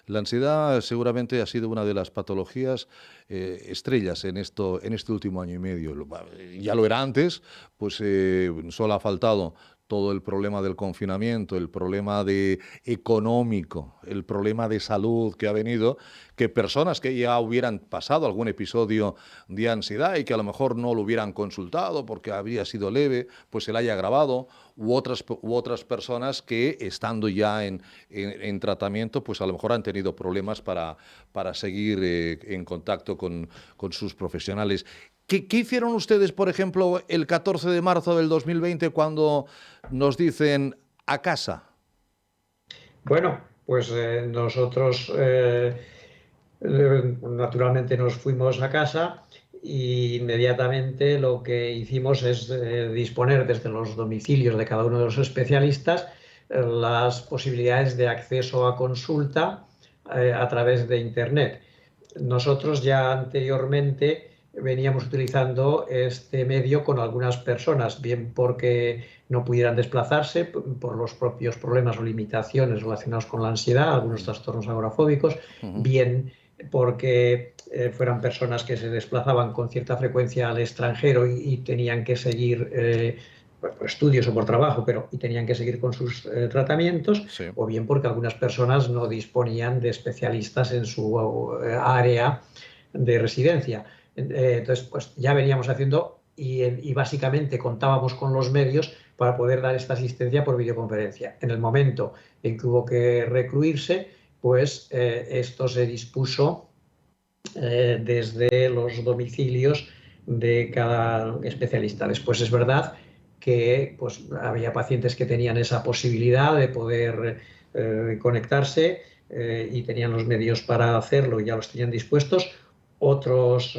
La ansiedad seguramente ha sido una de las patologías estrellas en este último año y medio. Ya lo era antes, pues solo ha faltado todo el problema del confinamiento, el problema económico, el problema de salud que ha venido, que personas que ya hubieran pasado algún episodio de ansiedad y que a lo mejor no lo hubieran consultado porque habría sido leve, pues se la haya agravado, u otras personas que estando ya en tratamiento, pues a lo mejor han tenido problemas para seguir en contacto con sus profesionales. ¿Qué hicieron ustedes, por ejemplo, el 14 de marzo del 2020 cuando nos dicen a casa? Bueno, pues nosotros naturalmente nos fuimos a casa e inmediatamente lo que hicimos es disponer desde los domicilios de cada uno de los especialistas las posibilidades de acceso a consulta a través de Internet. Nosotros ya anteriormente veníamos utilizando este medio con algunas personas, bien porque no pudieran desplazarse por los propios problemas o limitaciones relacionados con la ansiedad, algunos trastornos agorafóbicos, bien porque fueran personas que se desplazaban con cierta frecuencia al extranjero y tenían que seguir por estudios o por trabajo, pero y tenían que seguir con sus tratamientos, Sí. o bien porque algunas personas no disponían de especialistas en su área de residencia. Entonces, pues ya veníamos haciendo y básicamente contábamos con los medios para poder dar esta asistencia por videoconferencia. En el momento en que hubo que recluirse, pues esto se dispuso desde los domicilios de cada especialista. Después es verdad que pues, había pacientes que tenían esa posibilidad de poder conectarse y tenían los medios para hacerlo y ya los tenían dispuestos, otros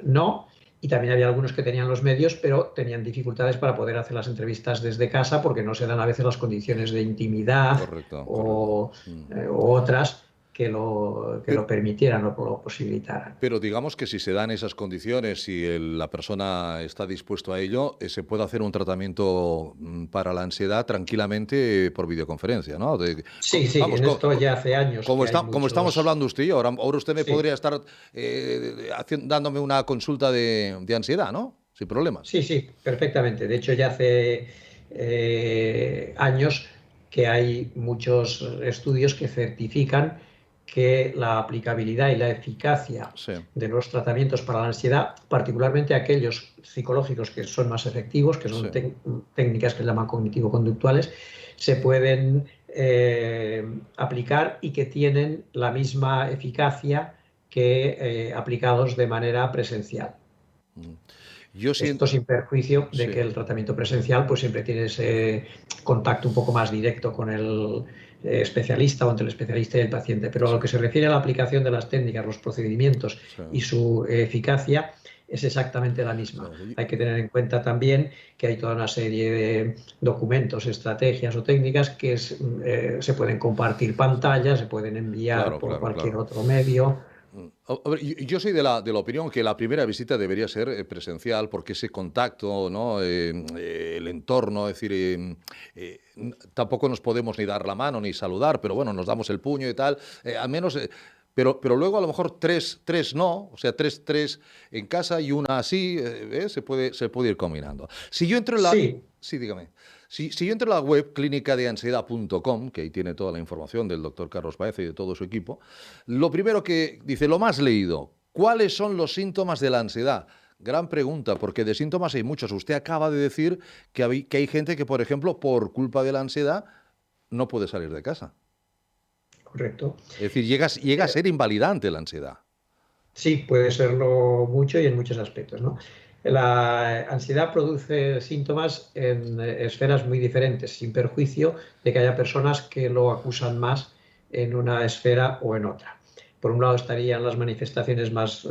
no, y también había algunos que tenían los medios, pero tenían dificultades para poder hacer las entrevistas desde casa porque no se dan a veces las condiciones de intimidad Correcto, correcto. o otras que lo Pero, permitieran o lo posibilitaran. Pero digamos que si se dan esas condiciones y la persona está dispuesto a ello, se puede hacer un tratamiento para la ansiedad tranquilamente por videoconferencia, ¿no? Sí, sí, Vamos, en esto ya hace años que hay como estamos muchos... hablando usted y yo, ahora usted me Sí, podría estar dándome una consulta de ansiedad, ¿no? Sin problemas. sí, sí, perfectamente. De hecho, ya hace años que hay muchos estudios que certifican que la aplicabilidad y la eficacia Sí. de los tratamientos para la ansiedad, particularmente aquellos psicológicos que son más efectivos, que son Sí. técnicas que se llaman cognitivo-conductuales, se pueden aplicar y que tienen la misma eficacia que aplicados de manera presencial. Yo Esto siento... sin perjuicio de Sí, que el tratamiento presencial pues siempre tiene ese contacto un poco más directo con el especialista o entre el especialista y el paciente. Pero a sí, lo que se refiere a la aplicación de las técnicas, los procedimientos sí, y su eficacia, es exactamente la misma. sí. Hay que tener en cuenta también que hay toda una serie de documentos, estrategias o técnicas que se pueden compartir pantalla, se pueden enviar Claro, por claro, cualquier claro. otro medio. A ver, yo soy de la opinión que la primera visita debería ser presencial porque ese contacto, ¿no? El entorno, es decir, tampoco nos podemos ni dar la mano ni saludar, pero bueno, nos damos el puño y tal, al menos, pero luego a lo mejor tres no, o sea, tres en casa y una así, se puede ir combinando. Si yo entro en la... Sí, Sí, dígame. Si yo entro en la web clínicadeansiedad.com, que ahí tiene toda la información del doctor Carlos Baeza y de todo su equipo, lo primero que dice, lo más leído, ¿cuáles son los síntomas de la ansiedad? Gran pregunta, porque de síntomas hay muchos. Usted acaba de decir que hay gente que, por ejemplo, por culpa de la ansiedad, no puede salir de casa. correcto. Es decir, llega a ser invalidante la ansiedad. Sí, puede serlo mucho y en muchos aspectos, ¿no? La ansiedad produce síntomas en esferas muy diferentes, sin perjuicio de que haya personas que lo acusan más en una esfera o en otra. Por un lado estarían las manifestaciones más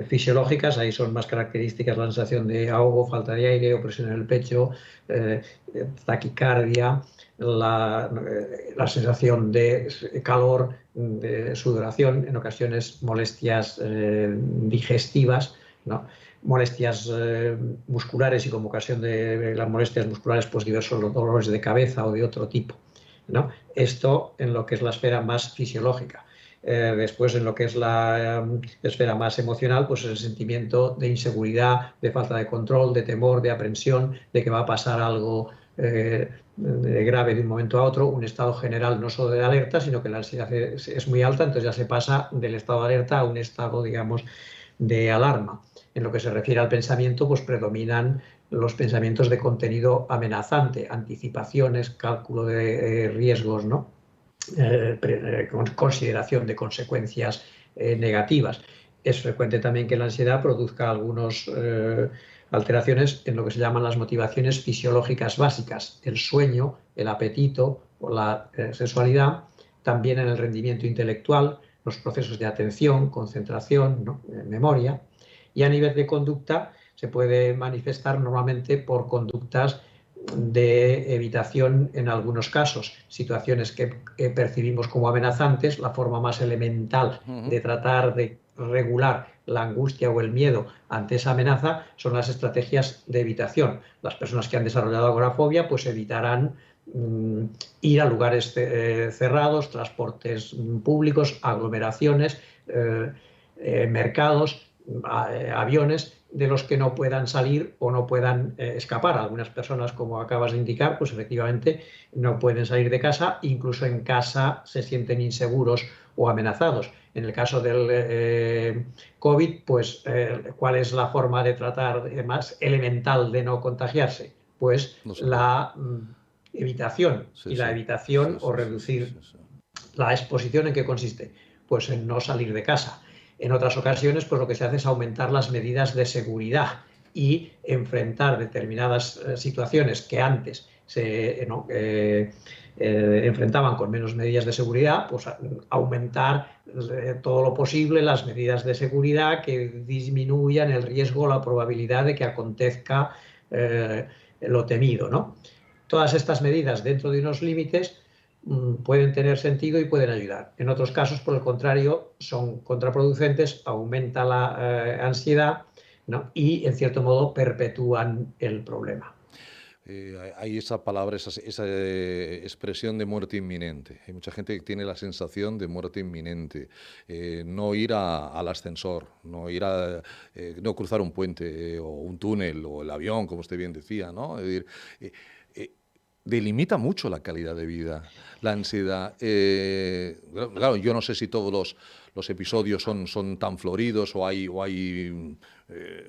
fisiológicas, ahí son más características la sensación de ahogo, falta de aire, opresión en el pecho, eh, taquicardia, la sensación de calor, de sudoración, en ocasiones molestias digestivas, ¿no? Molestias musculares y como ocasión de las molestias musculares, pues diversos dolores de cabeza o de otro tipo, ¿no? Esto en lo que es la esfera más fisiológica. Después, en lo que es la esfera más emocional, pues el sentimiento de inseguridad, de falta de control, de temor, de aprensión, de que va a pasar algo grave de un momento a otro, un estado general no solo de alerta, sino que la ansiedad es muy alta, entonces ya se pasa del estado de alerta a un estado, digamos, de alarma. En lo que se refiere al pensamiento, pues predominan los pensamientos de contenido amenazante, anticipaciones, cálculo de riesgos, ¿no? Consideración de consecuencias negativas. Es frecuente también que la ansiedad produzca algunas alteraciones en lo que se llaman las motivaciones fisiológicas básicas, el sueño, el apetito o la sexualidad, también en el rendimiento intelectual, los procesos de atención, concentración, ¿no? Memoria, y a nivel de conducta se puede manifestar normalmente por conductas de evitación en algunos casos, situaciones que percibimos como amenazantes, la forma más elemental Ujú. de tratar de regular la angustia o el miedo ante esa amenaza son las estrategias de evitación. Las personas que han desarrollado agorafobia pues evitarán ir a lugares cerrados, transportes públicos, aglomeraciones, mercados, aviones de los que no puedan salir o no puedan escapar. Algunas personas, como acabas de indicar, pues efectivamente no pueden salir de casa, incluso en casa se sienten inseguros o amenazados. En el caso del COVID, pues ¿cuál es la forma de tratar más elemental de no contagiarse? Pues No salir. la evitación, Sí, y la sí, evitación sí, o sí, sí, sí, reducir sí, sí. la exposición. ¿En qué consiste? Pues en no salir de casa. En otras ocasiones, pues lo que se hace es aumentar las medidas de seguridad y enfrentar determinadas situaciones que antes se enfrentaban con menos medidas de seguridad, pues aumentar todo lo posible las medidas de seguridad que disminuyan el riesgo, la probabilidad de que acontezca lo temido, ¿no? Todas estas medidas dentro de unos límites pueden tener sentido y pueden ayudar. En otros casos, por el contrario, son contraproducentes, aumenta la ansiedad, ¿no? Y, en cierto modo, perpetúan el problema. Hay esa palabra, esa expresión de muerte inminente. Hay mucha gente que tiene la sensación de muerte inminente. No ir al ascensor, no cruzar un puente o un túnel o el avión, como usted bien decía, ¿no? Es decir, eh, eh, delimita mucho la calidad de vida, la ansiedad. Claro, yo no sé si todos los episodios son tan floridos o hay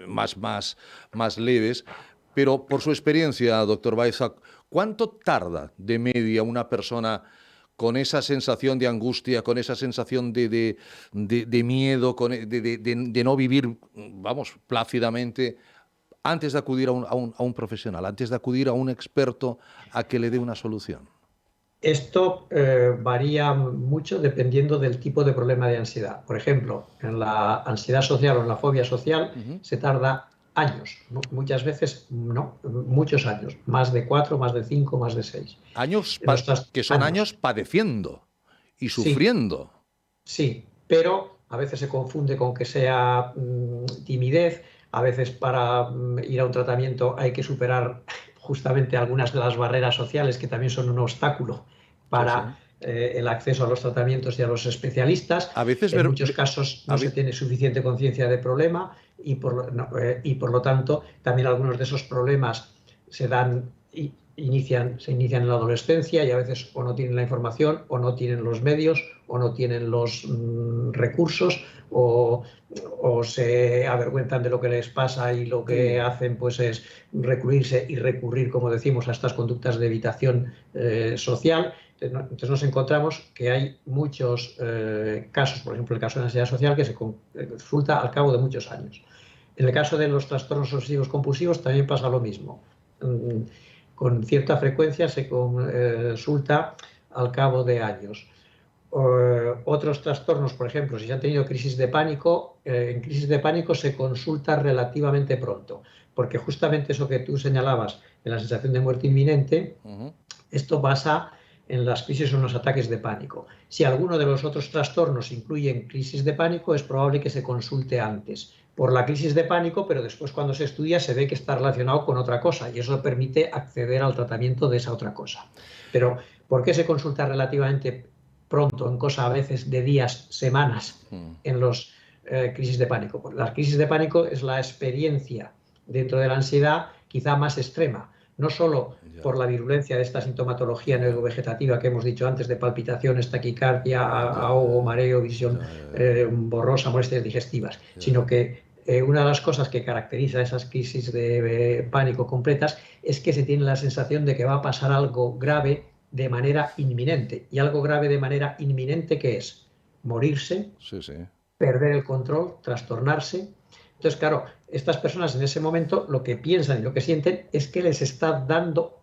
más leves, pero por su experiencia, doctor Baeza, ¿cuánto tarda de media una persona con esa sensación de angustia, con esa sensación de miedo, de no vivir, vamos, plácidamente, antes de acudir a un profesional, antes de acudir a un experto a que le dé una solución? Esto varía mucho dependiendo del tipo de problema de ansiedad. Por ejemplo, en la ansiedad social o en la fobia social se tarda años, muchas veces no, muchos años, más de 4, más de 5, más de 6. Años que son años Años, padeciendo y sí, sufriendo. sí, pero a veces se confunde con que sea timidez, a veces para ir a un tratamiento hay que superar justamente algunas de las barreras sociales que también son un obstáculo Sí, sí. para el acceso a los tratamientos y a los especialistas. A veces En muchos casos no se tiene suficiente conciencia del problema y por lo tanto también algunos de esos problemas se dan se inician en la adolescencia y a veces o no tienen la información o no tienen los medios o no tienen los recursos o se avergüenzan de lo que les pasa y lo que hacen pues es recluirse y recurrir, como decimos, a estas conductas de evitación social. Entonces nos encontramos que hay muchos casos, por ejemplo el caso de ansiedad social, que se consulta al cabo de muchos años. En el caso de los trastornos obsesivos compulsivos también pasa lo mismo. Con cierta frecuencia se consulta al cabo de años. Otros trastornos, por ejemplo, si se han tenido crisis de pánico, en crisis de pánico se consulta relativamente pronto, porque justamente eso que tú señalabas de la sensación de muerte inminente, esto pasa en las crisis o en los ataques de pánico. Si alguno de los otros trastornos incluyen crisis de pánico, es probable que se consulte antes por la crisis de pánico, pero después cuando se estudia se ve que está relacionado con otra cosa y eso permite acceder al tratamiento de esa otra cosa. Pero ¿por qué se consulta relativamente pronto, en cosa a veces de días, semanas, en los crisis de pánico? Porque la crisis de pánico es la experiencia dentro de la ansiedad quizá más extrema, no solo por la virulencia de esta sintomatología neurovegetativa que hemos dicho antes, de palpitaciones, taquicardia, ahogo, mareo, visión borrosa, molestias digestivas, sino que una de las cosas que caracteriza esas crisis de pánico completas es que se tiene la sensación de que va a pasar algo grave de manera inminente. Y algo grave de manera inminente, ¿qué es? Morirse, perder el control, trastornarse. Entonces, claro, estas personas en ese momento lo que piensan y lo que sienten es que les está dando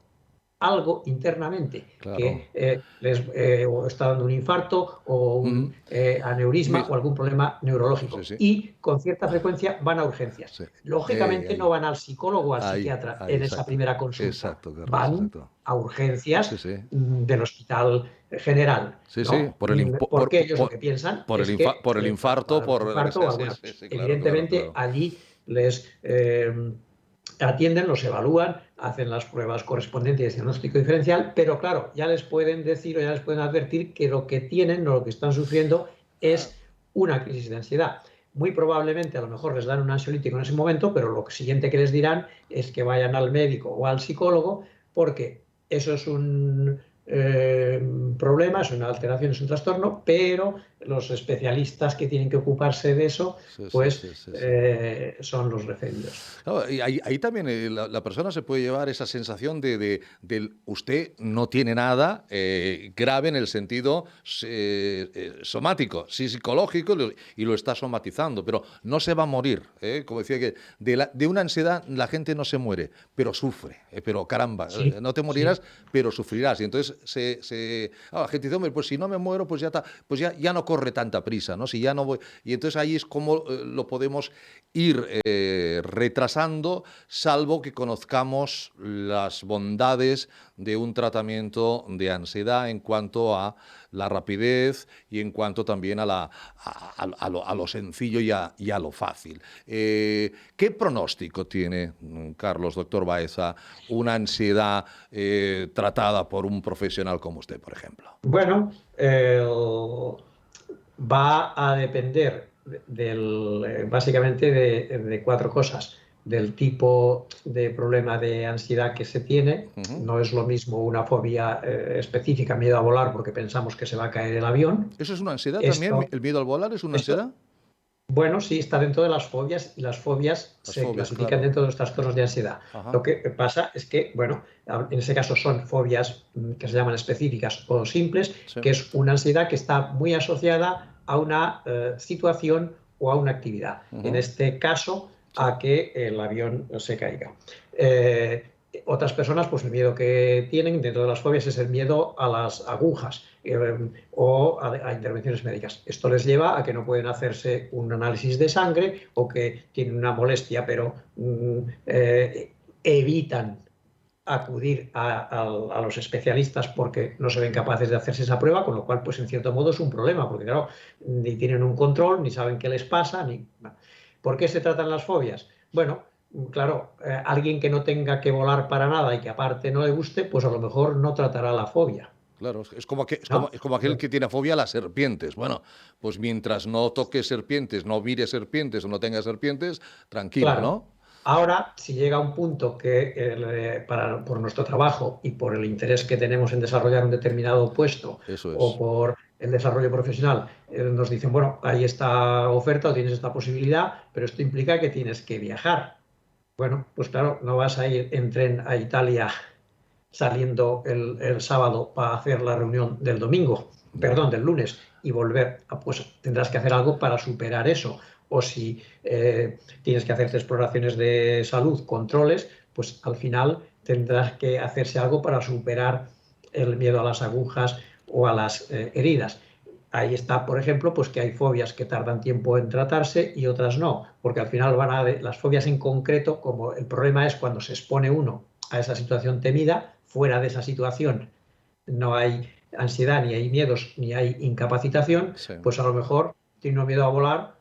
algo internamente, que les o está dando un infarto o un aneurisma o algún problema neurológico. Y con cierta frecuencia van a urgencias. Lógicamente no van al psicólogo o al psiquiatra en esa primera consulta. Van a urgencias del hospital general. ¿No? Porque ellos lo que piensan es que por el infarto, evidentemente allí les atienden, los evalúan, hacen las pruebas correspondientes de diagnóstico diferencial, pero claro, ya les pueden decir o ya les pueden advertir que lo que tienen o lo que están sufriendo es una crisis de ansiedad. Muy probablemente a lo mejor les dan un ansiolítico en ese momento, pero lo siguiente que les dirán es que vayan al médico o al psicólogo, porque eso es un problema, es una alteración, es un trastorno, pero los especialistas que tienen que ocuparse de eso son los referidos. Claro, y ahí también la persona se puede llevar esa sensación de usted no tiene nada grave en el sentido somático, sí psicológico, y lo está somatizando, pero no se va a morir. Como decía, que de una ansiedad la gente no se muere, pero sufre. Pero caramba, no te morirás, pero sufrirás. Y entonces la gente dice, hombre, pues si no me muero, pues ya no corre tanta prisa, ¿no? Si ya no voy. Y entonces ahí es como lo podemos ir retrasando, salvo que conozcamos las bondades de un tratamiento de ansiedad en cuanto a la rapidez y en cuanto también a lo sencillo y a lo fácil. ¿Qué pronóstico tiene, Carlos, doctor Baeza, una ansiedad tratada por un profesional como usted, por ejemplo? Bueno, va a depender básicamente de cuatro cosas. Del tipo de problema de ansiedad que se tiene. No es lo mismo una fobia específica, miedo a volar, porque pensamos que se va a caer el avión. ¿Eso es una ansiedad también? ¿El miedo al volar es una ansiedad? Bueno, sí, está dentro de las fobias y las fobias se clasifican dentro de los trastornos de ansiedad. Lo que pasa es que, bueno, en ese caso son fobias que se llaman específicas o simples, que es una ansiedad que está muy asociada a una situación o a una actividad. En este caso, a que el avión se caiga. Otras personas, pues el miedo que tienen dentro de las fobias es el miedo a las agujas o a intervenciones médicas. Esto les lleva a que no pueden hacerse un análisis de sangre o que tienen una molestia, pero evitan acudir a los especialistas porque no se ven capaces de hacerse esa prueba, con lo cual, pues en cierto modo es un problema, porque claro, ni tienen un control, ni saben qué les pasa, ni... ¿Por qué se tratan las fobias? Bueno, claro, alguien que no tenga que volar para nada y que aparte no le guste, pues a lo mejor no tratará la fobia. Claro, es como, ¿No? es como aquel que tiene fobia a las serpientes. Bueno, pues mientras no toque serpientes, no mire serpientes o no tenga serpientes, tranquilo, Claro. ¿no? Ahora, si llega un punto que por nuestro trabajo y por el interés que tenemos en desarrollar un determinado puesto Eso o es. por el desarrollo profesional, nos dicen, bueno, hay esta oferta o tienes esta posibilidad, pero esto implica que tienes que viajar. Bueno, pues claro, no vas a ir en tren a Italia saliendo el sábado para hacer la reunión del domingo, Ya. perdón, del lunes, y volver, pues tendrás que hacer algo para superar eso. O si tienes que hacerte exploraciones de salud, controles, pues al final tendrás que hacerse algo para superar el miedo a las agujas o a las heridas. Ahí está, por ejemplo, pues que hay fobias que tardan tiempo en tratarse y otras no, porque al final las fobias en concreto, como el problema es cuando se expone uno a esa situación temida, fuera de esa situación no hay ansiedad, ni hay miedos, ni hay incapacitación, Sí, pues a lo mejor tiene miedo a volar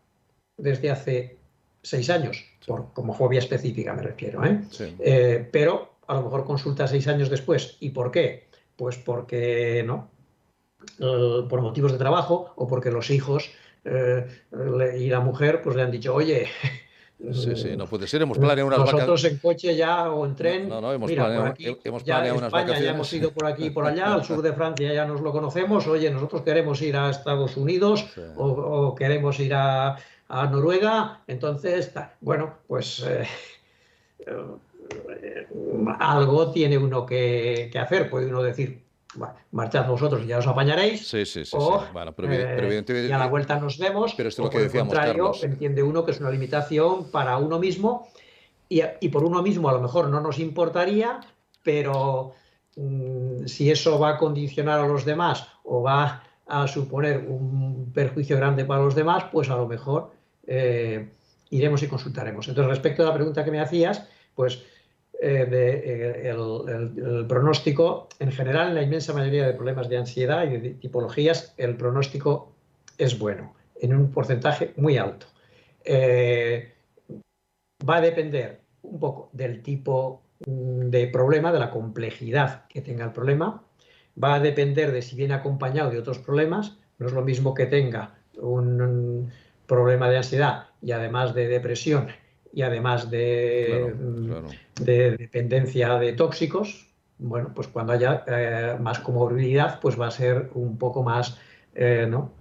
desde hace 6 años, sí, como fobia específica me refiero, ¿eh? sí. Pero a lo mejor consulta 6 años después. ¿Y por qué? Pues porque no, por motivos de trabajo o porque los hijos y la mujer pues le han dicho, oye, Sí, sí, no puede ser. Hemos planeado unas vacaciones. nosotros en coche ya o en No, tren, no, mira, por aquí hemos ya planeado unas España, ya hemos vacaciones. ido por aquí y por allá, al sur de Francia ya nos lo conocemos, oye, nosotros queremos ir a Estados Unidos Sí. o queremos ir a Noruega, entonces, bueno, pues algo tiene uno que hacer, puede uno decir, bueno, marchad vosotros y ya os apañaréis, Sí, sí, sí, sí. o Bueno, pero y a la evidentemente, vuelta nos vemos, pero esto es o lo que por el decíamos, contrario, Carlos. entiende uno que es una limitación para uno mismo y por uno mismo a lo mejor no nos importaría, pero si eso va a condicionar a los demás o va a suponer un perjuicio grande para los demás, pues a lo mejor iremos y consultaremos. Entonces, respecto a la pregunta que me hacías, pues el pronóstico, en general, en la inmensa mayoría de problemas de ansiedad y de tipologías, el pronóstico es bueno, en un porcentaje muy alto. Va a depender un poco del tipo de problema, de la complejidad que tenga el problema, va a depender de si viene acompañado de otros problemas, no es lo mismo que tenga un problema de ansiedad y además de depresión y además Claro, claro. de dependencia de tóxicos, bueno, pues cuando haya más comorbilidad, pues va a ser un poco más, ¿no?,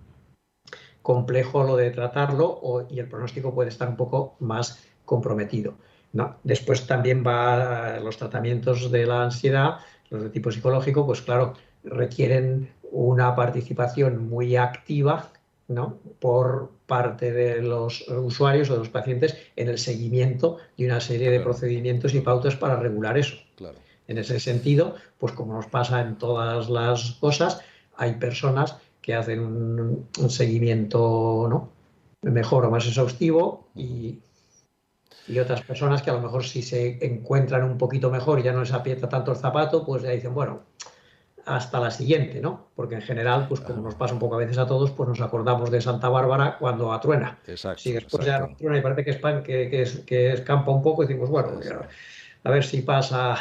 complejo lo de tratarlo y el pronóstico puede estar un poco más comprometido, ¿no? Después también los tratamientos de la ansiedad, los de tipo psicológico, pues claro, requieren una participación muy activa, ¿no?, por parte de los usuarios o de los pacientes en el seguimiento de una serie de Claro, procedimientos y claro, pautas para regular eso. claro. En ese sentido, pues como nos pasa en todas las cosas, hay personas que hacen un seguimiento, ¿no?, mejor o más exhaustivo y otras personas que a lo mejor si se encuentran un poquito mejor y ya no les aprieta tanto el zapato, pues ya dicen, bueno, hasta la siguiente, ¿no? Porque en general, pues como nos pasa un poco a veces a todos, pues nos acordamos de Santa Bárbara cuando atruena. Si Exacto, después ya no exacto. truena y parece que escampa un poco, decimos, bueno, Sí, sí. a ver si pasa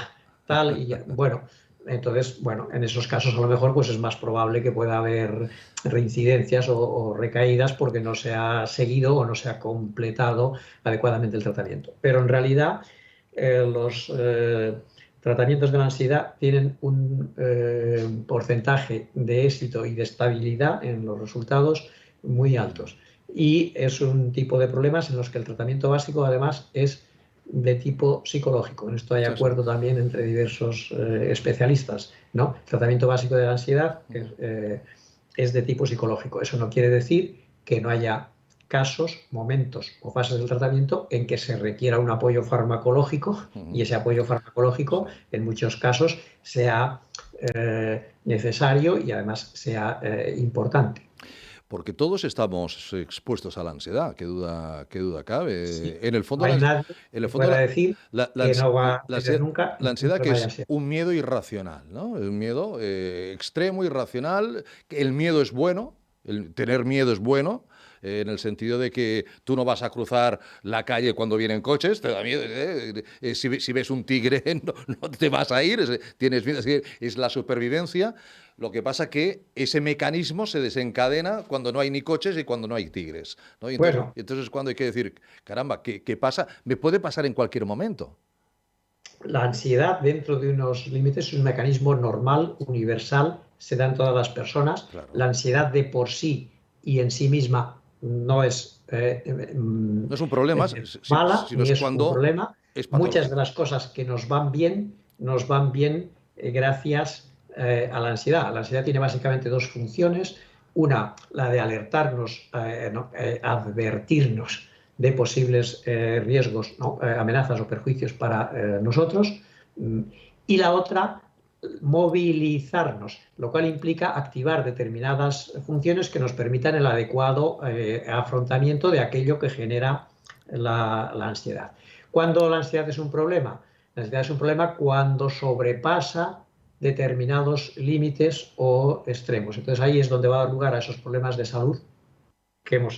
tal y ya. Bueno, entonces, bueno, en esos casos a lo mejor pues es más probable que pueda haber reincidencias o recaídas porque no se ha seguido o no se ha completado adecuadamente el tratamiento. Pero en realidad los tratamientos de la ansiedad tienen un porcentaje de éxito y de estabilidad en los resultados muy altos. Y es un tipo de problemas en los que el tratamiento básico además es de tipo psicológico. En esto hay Sí, sí. acuerdo también entre diversos especialistas, ¿no? El tratamiento básico de la ansiedad es de tipo psicológico. Eso no quiere decir que no haya casos, momentos o fases del tratamiento en que se requiera un apoyo farmacológico y ese apoyo farmacológico en muchos casos sea necesario y además sea importante. Porque todos estamos expuestos a la ansiedad, qué duda cabe. Sí, En el no fondo, hay nadie en el que fondo pueda decir la que no va a la tener ansiedad, nunca la ningún ansiedad que problema de es ansiedad. un miedo irracional, ¿no? Un miedo extremo, irracional. El miedo es bueno, el tener miedo es bueno, en el sentido de que tú no vas a cruzar la calle cuando vienen coches, te da miedo. Si ves un tigre, no te vas a ir, tienes miedo, es la supervivencia. Lo que pasa que ese mecanismo se desencadena cuando no hay ni coches y cuando no hay tigres, ¿no? Y Bueno, entonces es cuando hay que decir, caramba, ¿qué pasa? Me puede pasar en cualquier momento. la ansiedad dentro de unos límites es un mecanismo normal, universal, se da en todas las personas. La Claro. ansiedad de por sí y en sí misma no es No es un problema, mala sino ni es es un cuando problema. es Muchas de las patológico. cosas que nos van bien gracias a la ansiedad. La ansiedad tiene básicamente dos funciones. Una, la de alertarnos, advertirnos de posibles riesgos, ¿no? Amenazas o perjuicios para nosotros. Y la otra, movilizarnos, lo cual implica activar determinadas funciones que nos permitan el adecuado afrontamiento de aquello que genera la ansiedad. ¿Cuándo la ansiedad es un problema? La ansiedad es un problema cuando sobrepasa determinados límites o extremos. Entonces ahí es donde va a dar lugar a esos problemas de salud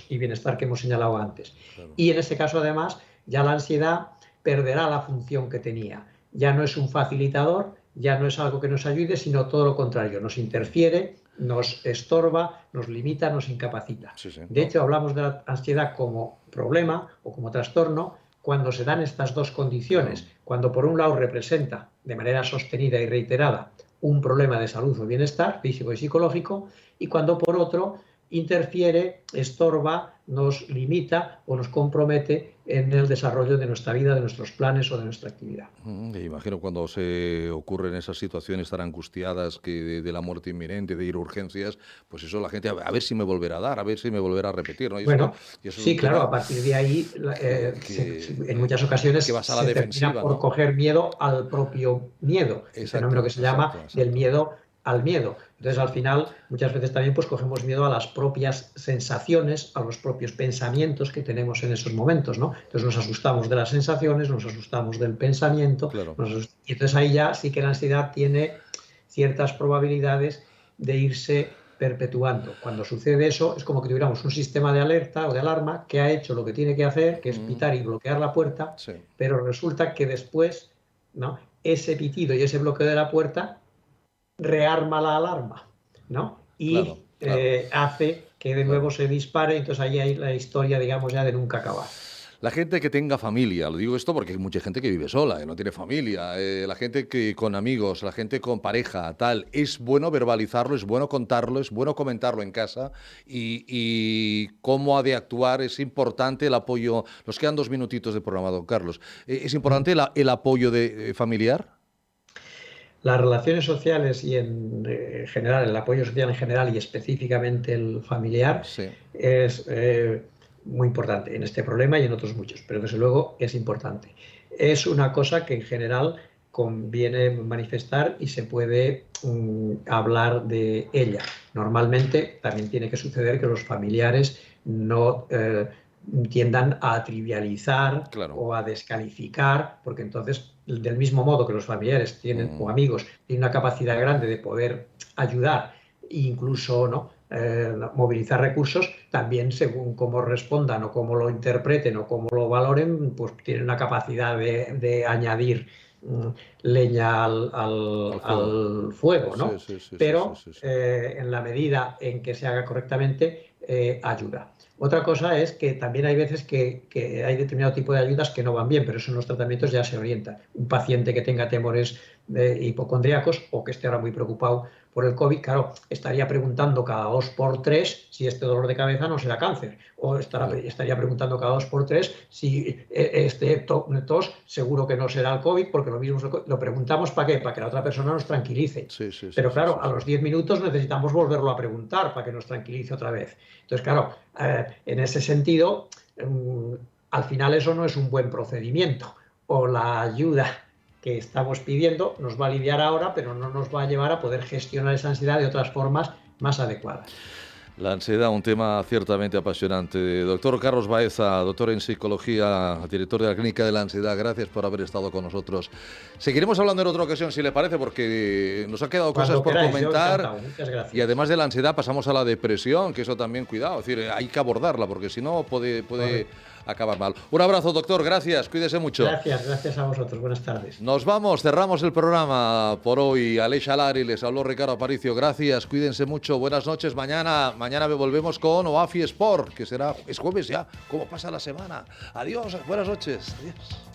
y bienestar que hemos señalado antes. Claro. Y en este caso, además, ya la ansiedad perderá la función que tenía. Ya no es un facilitador, ya no es algo que nos ayude, sino todo lo contrario, nos interfiere, nos estorba, nos limita, nos incapacita. Sí, sí, De no. hecho, hablamos de la ansiedad como problema o como trastorno cuando se dan estas dos Claro. condiciones, cuando por un lado representa de manera sostenida y reiterada un problema de salud o bienestar físico y psicológico, y cuando por otro interfiere, estorba, nos limita o nos compromete en el desarrollo de nuestra vida, de nuestros planes o de nuestra actividad. Imagino cuando se ocurren esas situaciones tan angustiadas que de la muerte inminente, de ir a urgencias, pues eso la gente, a ver si me volverá a dar, a ver si me volverá a repetir, ¿no? Bueno, Y eso es sí, un claro, tema a partir de ahí en muchas que ocasiones vas a la se termina defensiva, por ¿no? coger miedo al propio miedo, el fenómeno Exacto, que se exacto, llama del exacto, miedo al miedo. Entonces, al exacto. final, muchas veces también pues cogemos miedo a las propias sensaciones, a los propios pensamientos que tenemos en esos momentos, ¿no? Entonces nos asustamos de las sensaciones, nos asustamos del pensamiento, Claro. y entonces ahí ya sí que la ansiedad tiene ciertas probabilidades de irse perpetuando. Cuando sucede eso, es como que tuviéramos un sistema de alerta o de alarma que ha hecho lo que tiene que hacer, que es Mm, pitar y bloquear la puerta, sí, pero resulta que después, ¿no? Ese pitido y ese bloqueo de la puerta rearma la alarma, ¿no? claro, Y claro, hace que de nuevo claro. se dispare, entonces ahí hay la historia, digamos, ya de nunca acabar. La gente que tenga familia, lo digo esto porque hay mucha gente que vive sola, que no tiene familia, la gente que con amigos, la gente con pareja, tal, es bueno verbalizarlo, es bueno contarlo, es bueno comentarlo en casa y cómo ha de actuar, es importante el apoyo, nos quedan 2 minutitos de programa, don Carlos, es importante el apoyo familiar. Las relaciones sociales y en general, el apoyo social en general y específicamente el familiar Sí. es muy importante en este problema y en otros muchos, pero desde luego es importante. Es una cosa que en general conviene manifestar y se puede hablar de ella. Normalmente también tiene que suceder que los familiares no tiendan a trivializar Claro. o a descalificar, porque entonces, del mismo modo que los familiares tienen o Mm, amigos tienen una capacidad grande de poder ayudar e incluso ¿no? Movilizar recursos, también según cómo respondan o cómo lo interpreten o cómo lo valoren, pues tienen una capacidad de añadir leña al fuego. al fuego, Sí, ¿no? sí, sí, sí, sí, Pero sí, sí. en la medida en que se haga correctamente, ayuda. Otra cosa es que también hay veces que hay determinado tipo de ayudas que no van bien, pero eso en los tratamientos ya se orienta. Un paciente que tenga temores hipocondríacos o que esté ahora muy preocupado por el COVID, claro, estaría preguntando cada 2 por 3 si este dolor de cabeza no será cáncer, o estaría preguntando cada 2 por 3 si este tos seguro que no será el COVID, porque lo mismo lo preguntamos ¿para qué? Para que la otra persona nos tranquilice. Pero claro, a los 10 minutos necesitamos volverlo a preguntar para que nos tranquilice otra vez. Entonces, claro, en ese sentido, al final eso no es un buen procedimiento, o la ayuda que estamos pidiendo nos va a aliviar ahora, pero no nos va a llevar a poder gestionar esa ansiedad de otras formas más adecuadas. La ansiedad, un tema ciertamente apasionante. Doctor Carlos Baeza, doctor en psicología, director de la Clínica de la Ansiedad, gracias por haber estado con nosotros. Seguiremos hablando en otra ocasión, si le parece, porque nos han quedado cosas por comentar. Muchas gracias. Y además de la ansiedad pasamos a la depresión, que eso también, cuidado, es decir, hay que abordarla, porque si no puede acabar mal. Un abrazo, doctor, gracias, cuídese mucho. Gracias a vosotros, buenas tardes. Nos vamos, cerramos el programa por hoy. Aleix Alari, les habló Ricardo Aparicio, gracias, cuídense mucho, buenas noches. Mañana volvemos con OAFI Sport, que es jueves ya, ¿cómo pasa la semana? Adiós, buenas noches, adiós.